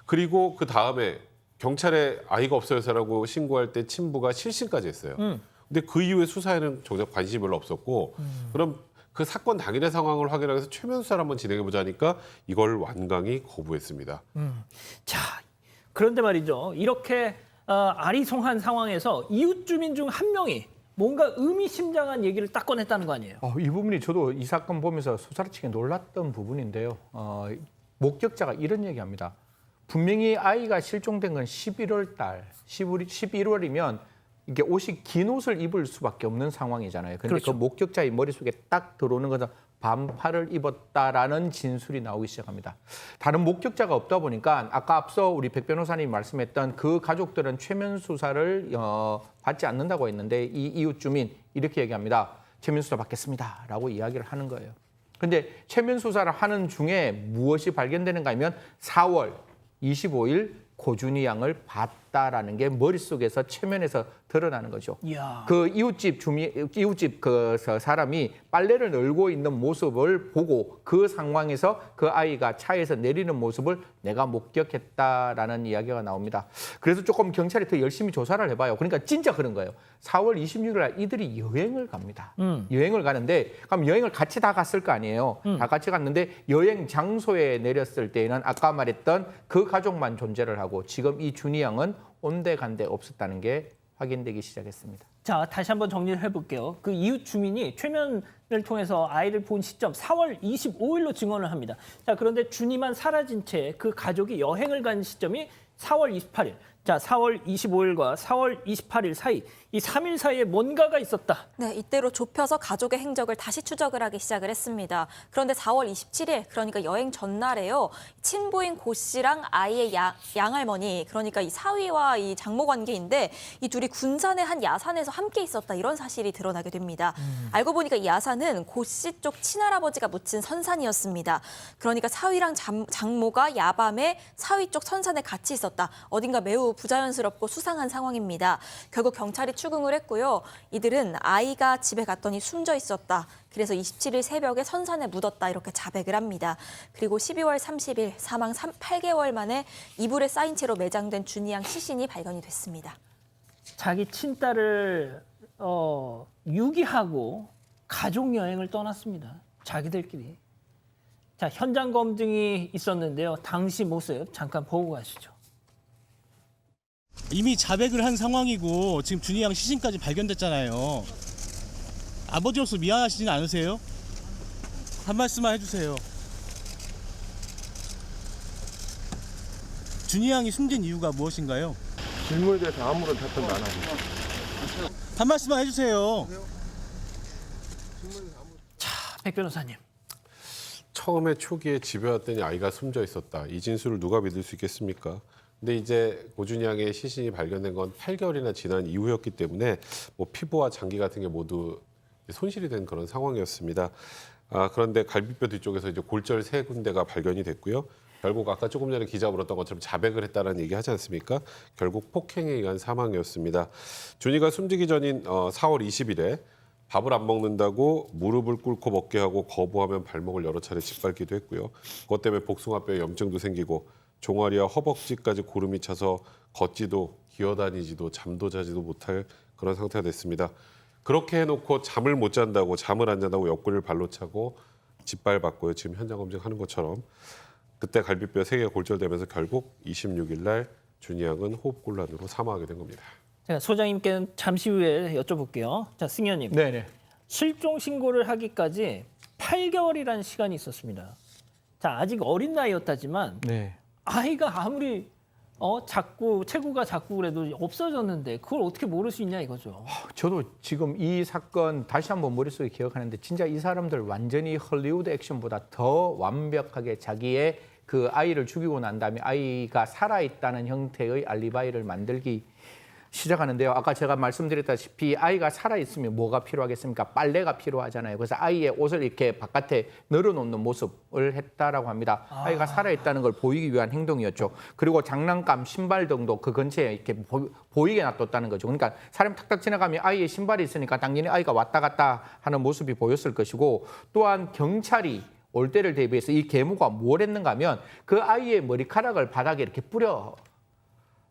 그리고 그 다음에 경찰에 아이가 없어서라고 신고할 때 친부가 실신까지 했어요. 근데 그 이후에 수사에는 정작 관심이 별로 없었고 그럼 그 사건 당일의 상황을 확인하기 위해서 최면 수사를 한번 진행해 보자니까 이걸 완강히 거부했습니다. 자, 그런데 말이죠. 이렇게 아리송한 상황에서 이웃 주민 중 한 명이 뭔가 의미심장한 얘기를 딱 꺼냈다는 거 아니에요? 이 부분이 저도 이 사건 보면서 수사치게 놀랐던 부분인데요. 목격자가 이런 얘기합니다. 분명히 아이가 실종된 건 11월 달, 11월이면 이게 옷이 긴 옷을 입을 수밖에 없는 상황이잖아요. 그런데 그렇죠. 그 목격자의 머릿속에 딱 들어오는 것은 반팔을 입었다라는 진술이 나오기 시작합니다. 다른 목격자가 없다 보니까 아까 앞서 우리 백 변호사님이 말씀했던 그 가족들은 최면 수사를 받지 않는다고 했는데 이 이웃 주민 이렇게 얘기합니다. 최면 수사 받겠습니다라고 이야기를 하는 거예요. 근데 최면 수사를 하는 중에 무엇이 발견되는가 하면 4월 25일 고준이 양을 봤다라는 게 머릿속에서 최면에서 드러나는 거죠. 이야. 그 이웃집 그 사람이 빨래를 널고 있는 모습을 보고 그 상황에서 그 아이가 차에서 내리는 모습을 내가 목격했다라는 이야기가 나옵니다. 그래서 조금 경찰이 더 열심히 조사를 해봐요. 그러니까 진짜 그런 거예요. 4월 26일 날 이들이 여행을 갑니다. 여행을 가는데 그럼 여행을 같이 다 갔을 거 아니에요. 다 같이 갔는데 여행 장소에 내렸을 때에는 아까 말했던 그 가족만 존재를 하고 지금 이 준이 양은 온데간데 없었다는 게 확인되기 시작했습니다. 자, 다시 한번 정리를 해볼게요. 그 이웃 주민이 최면을 통해서 아이를 본 시점 4월 25일로 증언을 합니다. 자, 그런데 준이만 사라진 채 그 가족이 여행을 간 시점이 4월 28일. 자, 4월 25일과 4월 28일 사이, 이 3일 사이에 뭔가가 있었다. 네, 이때로 좁혀서 가족의 행적을 다시 추적을 하기 시작을 했습니다. 그런데 4월 27일, 그러니까 여행 전날에요. 친부인 고 씨랑 아이의 양할머니, 그러니까 이 사위와 이 장모 관계인데 이 둘이 군산의 한 야산에서 함께 있었다, 이런 사실이 드러나게 됩니다. 알고 보니까 이 야산은 고 씨 쪽 친할아버지가 묻힌 선산이었습니다. 그러니까 사위랑 장모가 야밤에 사위 쪽 선산에 같이 있었다. 어딘가 매우 부자연스럽고 수상한 상황입니다. 결국 경찰이 추궁을 했고요. 이들은 아이가 집에 갔더니 숨져 있었다. 그래서 27일 새벽에 선산에 묻었다 이렇게 자백을 합니다. 그리고 12월 30일 사망 8개월 만에 이불에 쌓인 채로 매장된 준이 양 시신이 발견이 됐습니다. 자기 친딸을 유기하고 가족 여행을 떠났습니다. 자기들끼리. 자, 현장 검증이 있었는데요. 당시 모습 잠깐 보고 가시죠. 이미 자백을 한 상황이고 지금 준이 양 시신까지 발견됐잖아요. 아버지로서 미안하시진 않으세요? 한 말씀만 해주세요. 준이 양이 숨진 이유가 무엇인가요? 질문에 대해서 아무런 답변도 안 하고. 한 말씀만 해주세요. 자, 백 변호사님. 처음에 초기에 집에 왔더니 아이가 숨져 있었다. 이 진술을 누가 믿을 수 있겠습니까? 근데 이제 고준희 양의 시신이 발견된 건 8개월이나 지난 이후였기 때문에 뭐 피부와 장기 같은 게 모두 손실이 된 그런 상황이었습니다. 그런데 갈비뼈 뒤쪽에서 이제 골절 3군데가 발견이 됐고요. 결국 아까 조금 전에 기자 물었던 것처럼 자백을 했다는 얘기 하지 않습니까? 결국 폭행에 의한 사망이었습니다. 준이가 숨지기 전인 4월 20일에 밥을 안 먹는다고 무릎을 꿇고 먹게 하고 거부하면 발목을 여러 차례 짓밟기도 했고요. 그것 때문에 복숭아뼈에 염증도 생기고 종아리와 허벅지까지 고름이 차서 걷지도 기어다니지도 잠도 자지도 못할 그런 상태가 됐습니다. 그렇게 해놓고 잠을 못 잔다고 잠을 안 잔다고 옆구리를 발로 차고 짓밟았고요. 지금 현장 검증하는 것처럼 그때 갈비뼈 3개가 골절되면서 결국 26일 날 준희 양은 호흡곤란으로 사망하게 된 겁니다. 자, 소장님께는 잠시 후에 여쭤볼게요. 자, 승현님. 네네. 실종 신고를 하기까지 8개월이라는 시간이 있었습니다. 자, 아직 어린 나이였다지만 네. 아이가 아무리 체구가 작고 그래도 없어졌는데 그걸 어떻게 모를 수 있냐 이거죠. 저도 지금 이 사건 다시 한번 머릿속에 기억하는데 진짜 이 사람들 완전히 헐리우드 액션보다 더 완벽하게 자기의 그 아이를 죽이고 난 다음에 아이가 살아있다는 형태의 알리바이를 만들기 시작하는데요. 아까 제가 말씀드렸다시피 아이가 살아있으면 뭐가 필요하겠습니까? 빨래가 필요하잖아요. 그래서 아이의 옷을 이렇게 바깥에 널어놓는 모습을 했다라고 합니다. 아이가 살아있다는 걸 보이기 위한 행동이었죠. 그리고 장난감, 신발 등도 그 근처에 이렇게 보이게 놔뒀다는 거죠. 그러니까 사람 탁탁 지나가면 아이의 신발이 있으니까 당연히 아이가 왔다 갔다 하는 모습이 보였을 것이고 또한 경찰이 올 때를 대비해서 이 계모가 뭘 했는가 하면 그 아이의 머리카락을 바닥에 이렇게 뿌려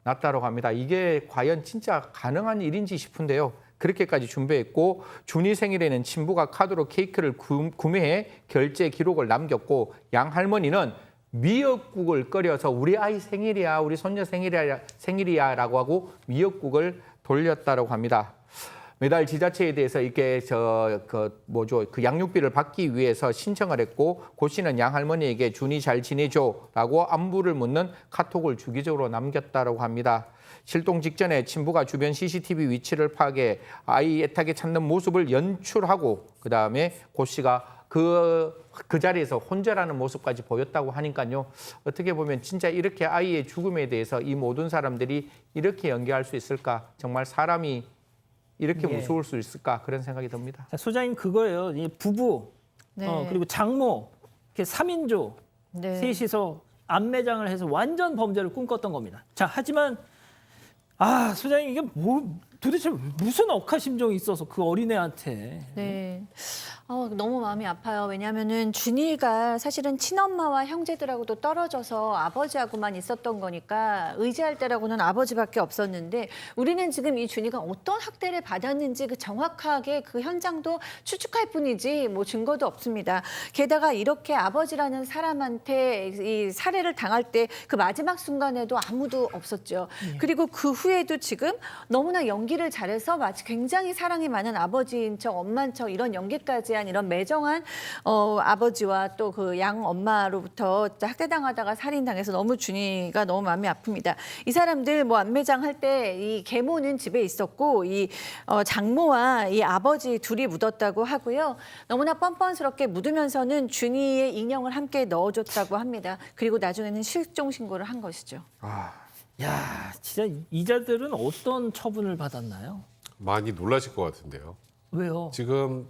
놨다고 합니다. 이게 과연 진짜 가능한 일인지 싶은데요. 그렇게까지 준비했고 준이 생일에는 친부가 카드로 케이크를 구매해 결제 기록을 남겼고 양 할머니는 미역국을 끓여서 우리 아이 생일이야, 우리 손녀 생일이야 라고 하고 미역국을 돌렸다고 합니다. 매달 지자체에 대해서 이렇게 그 양육비를 받기 위해서 신청을 했고 고 씨는 양 할머니에게 준이 잘 지내줘라고 안부를 묻는 카톡을 주기적으로 남겼다고 합니다. 실종 직전에 친부가 주변 CCTV 위치를 파악해 아이 애타게 찾는 모습을 연출하고 그다음에 고 씨가 그 자리에서 혼자라는 모습까지 보였다고 하니까요. 어떻게 보면 진짜 이렇게 아이의 죽음에 대해서 이 모든 사람들이 이렇게 연기할 수 있을까? 정말 사람이 이렇게 무서울 수 있을까 그런 생각이 듭니다. 자, 소장님 그거예요. 이 부부 그리고 장모 이렇게 3인조 셋이서 안매장을 해서 완전 범죄를 꿈꿨던 겁니다. 자, 하지만 소장님 이게 도대체 무슨 억하심정이 있어서 그 어린애한테. 네. 너무 마음이 아파요. 왜냐하면은 준이가 사실은 친엄마와 형제들하고도 떨어져서 아버지하고만 있었던 거니까 의지할 때라고는 아버지밖에 없었는데 우리는 지금 이 준이가 어떤 학대를 받았는지 그 정확하게 그 현장도 추측할 뿐이지 뭐 증거도 없습니다. 게다가 이렇게 아버지라는 사람한테 이 살해를 당할 때 그 마지막 순간에도 아무도 없었죠. 그리고 그 후에도 지금 너무나 연기를 잘해서 마치 굉장히 사랑이 많은 아버지인 척 엄마인 척 이런 연기까지 한 이런 매정한 아버지와 또 그 양 엄마로부터 학대당하다가 살인당해서 너무 준이가 너무 마음이 아픕니다. 이 사람들 뭐 안매장 할 때 이 계모는 집에 있었고 이 장모와 이 아버지 둘이 묻었다고 하고요. 너무나 뻔뻔스럽게 묻으면서는 준이의 인형을 함께 넣어줬다고 합니다. 그리고 나중에는 실종 신고를 한 것이죠. 야, 진짜 이자들은 어떤 처분을 받았나요? 많이 놀라실 것 같은데요. 왜요? 지금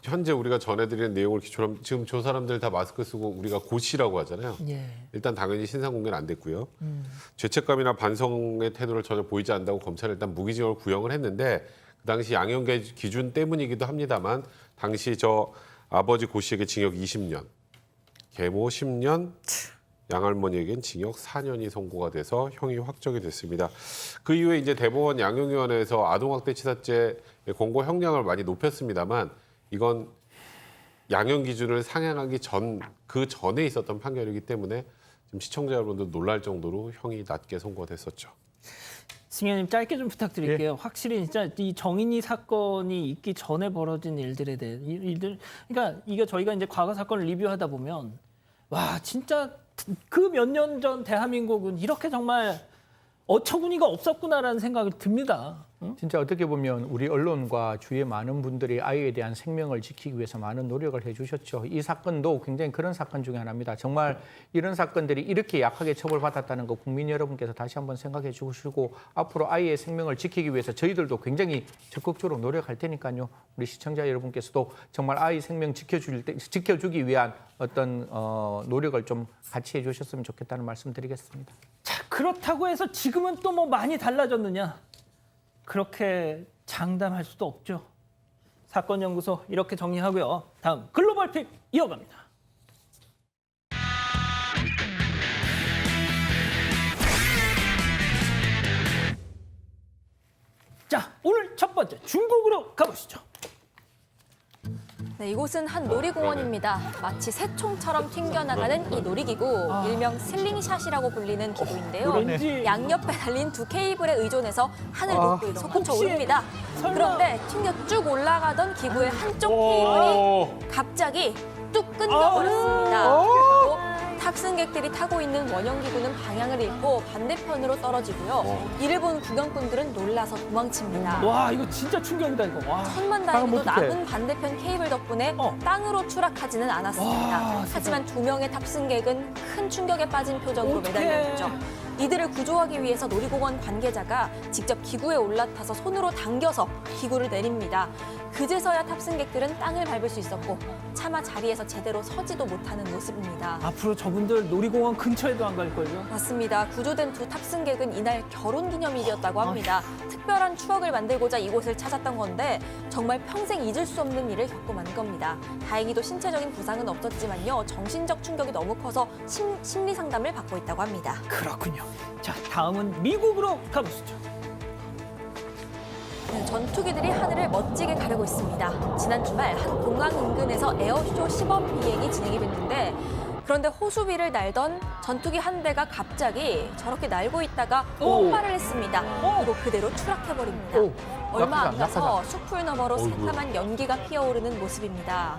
현재 우리가 전해드리는 내용을 기초로 하면 지금 저 사람들 다 마스크 쓰고 우리가 고시라고 하잖아요. 일단 당연히 신상 공개는 안 됐고요. 죄책감이나 반성의 태도를 전혀 보이지 않는다고 검찰은 일단 무기징역을 구형을 했는데 그 당시 양형계 기준 때문이기도 합니다만 당시 저 아버지 고 씨에게 징역 20년, 계모 10년, 양할머니에겐 징역 4년이 선고가 돼서 형이 확정이 됐습니다. 그 이후에 이제 대법원 양형위원회에서 아동학대치사죄 권고 형량을 많이 높였습니다만 이건 양형 기준을 상향하기 그 전에 있었던 판결이기 때문에 지금 시청자 여러분들 놀랄 정도로 형이 낮게 선고가 됐었죠. 승현님 짧게 좀 부탁드릴게요. 확실히 진짜 이 정인이 사건이 있기 전에 벌어진 일들에 대해 그러니까 이게 저희가 이제 과거 사건을 리뷰하다 보면 와 진짜 그 몇 년 전 대한민국은 이렇게 정말 어처구니가 없었구나라는 생각이 듭니다. 응? 진짜 어떻게 보면 우리 언론과 주위의 많은 분들이 아이에 대한 생명을 지키기 위해서 많은 노력을 해주셨죠. 이 사건도 굉장히 그런 사건 중에 하나입니다. 정말 이런 사건들이 이렇게 약하게 처벌받았다는 거 국민 여러분께서 다시 한번 생각해 주시고 앞으로 아이의 생명을 지키기 위해서 저희들도 굉장히 적극적으로 노력할 테니까요. 우리 시청자 여러분께서도 정말 아이 생명 지켜주기 위한 어떤 노력을 좀 같이 해주셨으면 좋겠다는 말씀 드리겠습니다. 자, 그렇다고 해서 지금은 또 뭐 많이 달라졌느냐? 그렇게 장담할 수도 없죠. 사건연구소 이렇게 정리하고요. 다음 글로벌픽 이어갑니다. 자, 오늘 첫 번째 중국으로 가보시죠. 네, 이곳은 한 놀이공원입니다. 마치 새총처럼 튕겨나가는 이 놀이기구, 일명 슬링샷이라고 불리는 기구인데요. 왠지- 양옆에 달린 두 케이블에 의존해서 하늘 높이 솟구쳐 혹시 오릅니다. 설마- 그런데 튕겨 쭉 올라가던 기구의 한쪽 케이블이 갑자기 뚝 끊겨버렸습니다. 그리고 탑승객들이 타고 있는 원형기구는 방향을 잃고 반대편으로 떨어지고요. 이를 본 구경꾼들은 놀라서 도망칩니다. 와, 이거 진짜 충격이다 이거. 와. 천만다행히도 어떡해. 남은 반대편 케이블 덕분에 땅으로 추락하지는 않았습니다. 와, 하지만 두 명의 탑승객은 큰 충격에 빠진 표정으로 어떡해. 매달렸죠. 이들을 구조하기 위해서 놀이공원 관계자가 직접 기구에 올라타서 손으로 당겨서 기구를 내립니다. 그제서야 탑승객들은 땅을 밟을 수 있었고 차마 자리에서 제대로 서지도 못하는 모습입니다. 앞으로 저분들 놀이공원 근처에도 안 갈걸요? 맞습니다. 구조된 두 탑승객은 이날 결혼기념일이었다고 합니다. 특별한 추억을 만들고자 이곳을 찾았던 건데 정말 평생 잊을 수 없는 일을 겪고 만 겁니다. 다행히도 신체적인 부상은 없었지만요. 정신적 충격이 너무 커서 심리 상담을 받고 있다고 합니다. 그렇군요. 자, 다음은 미국으로 가보시죠. 네, 전투기들이 하늘을 멋지게 가르고 있습니다. 지난 주말 한 공항 인근에서 에어쇼 시범 비행이 진행이 됐는데 그런데 호수 위를 날던 전투기 한 대가 갑자기 저렇게 날고 있다가 폭발을 했습니다. 그리고 그대로 추락해버립니다. 얼마 안 가서 숲을 너머로 새카만 연기가 피어오르는 모습입니다.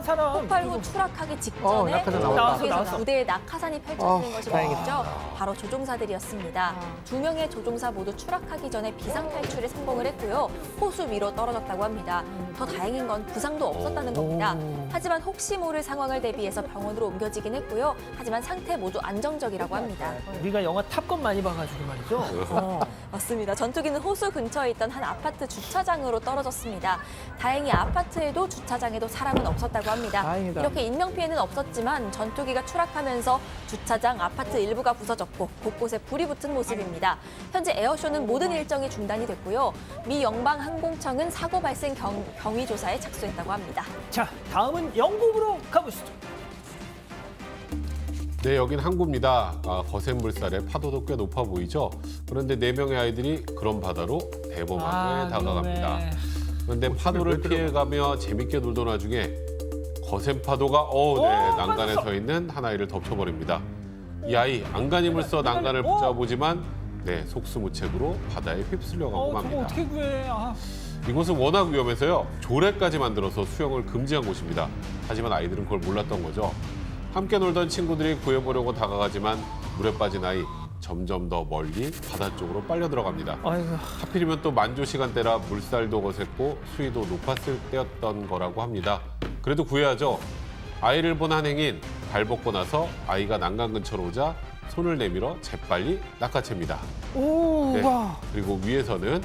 사람. 폭발 후 추락하기 직전에 낙하산 나왔다. 나왔어. 무대에 낙하산이 펼쳐지는 것이 다행이다. 보였죠. 바로 조종사들이었습니다. 두 명의 조종사 모두 추락하기 전에 비상 탈출에 성공을 했고요. 호수 위로 떨어졌다고 합니다. 더 다행인 건 부상도 없었다는 겁니다. 하지만 혹시 모를 상황을 대비해서 병원으로 옮겨지긴 했고요. 하지만 상태 모두 안정적이라고 합니다. 우리가 영화 탑건 많이 봐가지고 말이죠. 맞습니다. 전투기는 호수 근처에 있던 한 아파트 주차장으로 떨어졌습니다. 다행히 아파트에도 주차장에도 사람은 없었다고 합니다. 다행이다. 이렇게 인명피해는 없었지만 전투기가 추락하면서 주차장, 아파트 일부가 부서졌고 곳곳에 불이 붙은 모습입니다. 현재 에어쇼는 모든 일정이 중단이 됐고요. 미 연방항공청은 사고 발생 경위 조사에 착수했다고 합니다. 자, 다음은 영국으로 가보시죠. 네, 여긴 항구입니다. 거센 물살에 파도도 꽤 높아 보이죠. 그런데 4명의 아이들이 그런 바다로 대범하게 다가갑니다. 위험해. 그런데 파도를 피해가며 재밌게 놀던 와중에 거센 파도가 난간에 빠졌어. 서 있는 한 아이를 덮쳐버립니다. 이 아이 안간힘을 써 난간을 붙잡아보지만 속수무책으로 바다에 휩쓸려가고 저거 맙니다. 어떻게 구해? 이곳은 워낙 위험해서요. 조례까지 만들어서 수영을 금지한 곳입니다. 하지만 아이들은 그걸 몰랐던 거죠. 함께 놀던 친구들이 구해보려고 다가가지만 물에 빠진 아이 점점 더 멀리 바다 쪽으로 빨려 들어갑니다. 아이고. 하필이면 또 만조 시간대라 물살도 거셌고 수위도 높았을 때였던 거라고 합니다. 그래도 구해야죠. 아이를 본 한행인 발 벗고 나서 아이가 난간 근처로 오자 손을 내밀어 재빨리 낚아챕니다. 와. 그리고 위에서는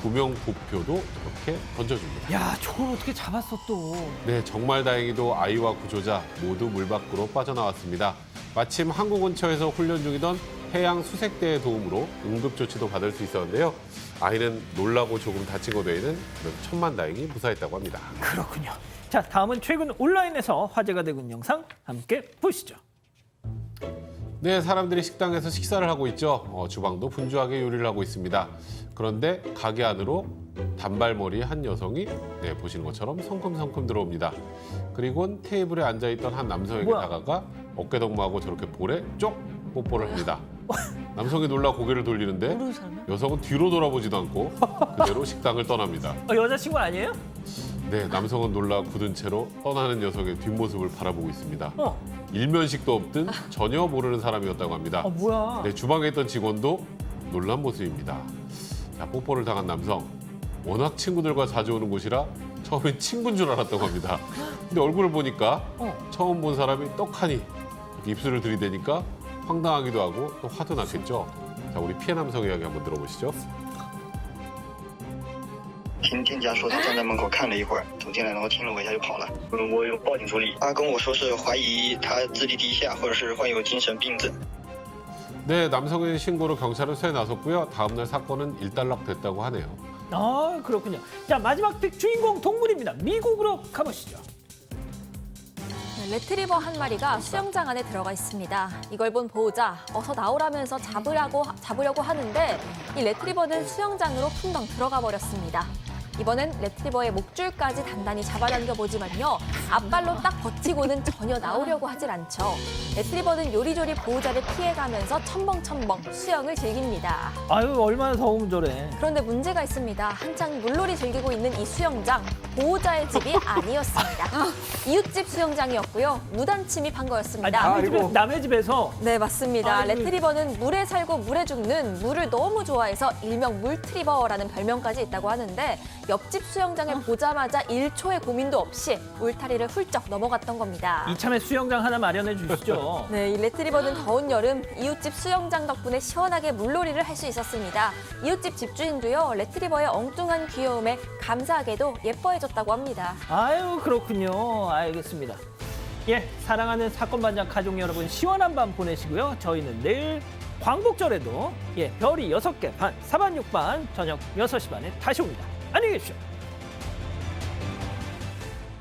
구명 부표도 이렇게 던져줍니다. 야, 저걸 어떻게 잡았어 또? 네, 정말 다행히도 아이와 구조자 모두 물 밖으로 빠져나왔습니다. 마침 항구 근처에서 훈련 중이던 해양 수색대의 도움으로 응급조치도 받을 수 있었는데요. 아이는 놀라고 조금 다친 것 외에는 그래도 천만다행히 무사했다고 합니다. 그렇군요. 자, 다음은 최근 온라인에서 화제가 되고 있는 영상 함께 보시죠. 네, 사람들이 식당에서 식사를 하고 있죠. 주방도 분주하게 요리를 하고 있습니다. 그런데 가게 안으로 단발머리의 한 여성이 보시는 것처럼 성큼성큼 들어옵니다. 그리고는 테이블에 앉아있던 한 남성에게 다가가 어깨동무하고 저렇게 볼에 쪽 뽀뽀를 합니다. 남성이 놀라 고개를 돌리는데 여성은 뒤로 돌아보지도 않고 그대로 식당을 떠납니다. 여자친구 아니에요? 네, 남성은 놀라 굳은 채로 떠나는 녀석의 뒷모습을 바라보고 있습니다. 일면식도 없든 전혀 모르는 사람이었다고 합니다. 뭐야? 네, 주방에 있던 직원도 놀란 모습입니다. 자, 뽀뽀를 당한 남성. 워낙 친구들과 자주 오는 곳이라 처음엔 친구인 줄 알았다고 합니다. 근데 얼굴을 보니까 처음 본 사람이 떡하니 이렇게 입술을 들이대니까 황당하기도 하고 또 화도 났겠죠. 자, 우리 피해 남성 이야기 한번 들어보시죠. 听店家说他站在门口看了一会儿，走进来然后听了我一下就跑了。我有报警处理。他跟我说是怀疑他智力低下，或者是患有精神病症。 네, 남성의 신고로 경찰은 수사에 나섰고요. 다음날 사건은 일단락됐다고 하네요. 아, 그렇군요. 자, 마지막 픽 주인공 동물입니다. 미국으로 가보시죠. 네, 레트리버 한 마리가 수영장 안에 들어가 있습니다. 이걸 본 보호자 어서 나오라면서 잡으려고 하는데 이 레트리버는 수영장으로 풍덩 들어가 버렸습니다. 이번엔 레트리버의 목줄까지 단단히 잡아당겨 보지만요. 앞발로 딱 버티고는 전혀 나오려고 하질 않죠. 레트리버는 요리조리 보호자를 피해가면서 첨벙첨벙 수영을 즐깁니다. 아유, 얼마나 더우면 저래. 그런데 문제가 있습니다. 한창 물놀이 즐기고 있는 이 수영장, 보호자의 집이 아니었습니다. 이웃집 수영장이었고요. 무단 침입한 거였습니다. 남의 집에서? 네, 맞습니다. 아이고. 레트리버는 물에 살고 물에 죽는 물을 너무 좋아해서 일명 물트리버라는 별명까지 있다고 하는데 옆집 수영장을 보자마자 1초의 고민도 없이 울타리를 훌쩍 넘어갔던 겁니다. 이참에 수영장 하나 마련해 주시죠. 네, 이 레트리버는 더운 여름 이웃집 수영장 덕분에 시원하게 물놀이를 할 수 있었습니다. 이웃집 집주인도요, 레트리버의 엉뚱한 귀여움에 감사하게도 예뻐해줬다고 합니다. 아유, 그렇군요. 알겠습니다. 예, 사랑하는 사건 반장 가족 여러분, 시원한 밤 보내시고요. 저희는 내일 광복절에도 별이 6개 반, 사반 6반 저녁 6시 반에 다시 옵니다. 안녕히 계십시오.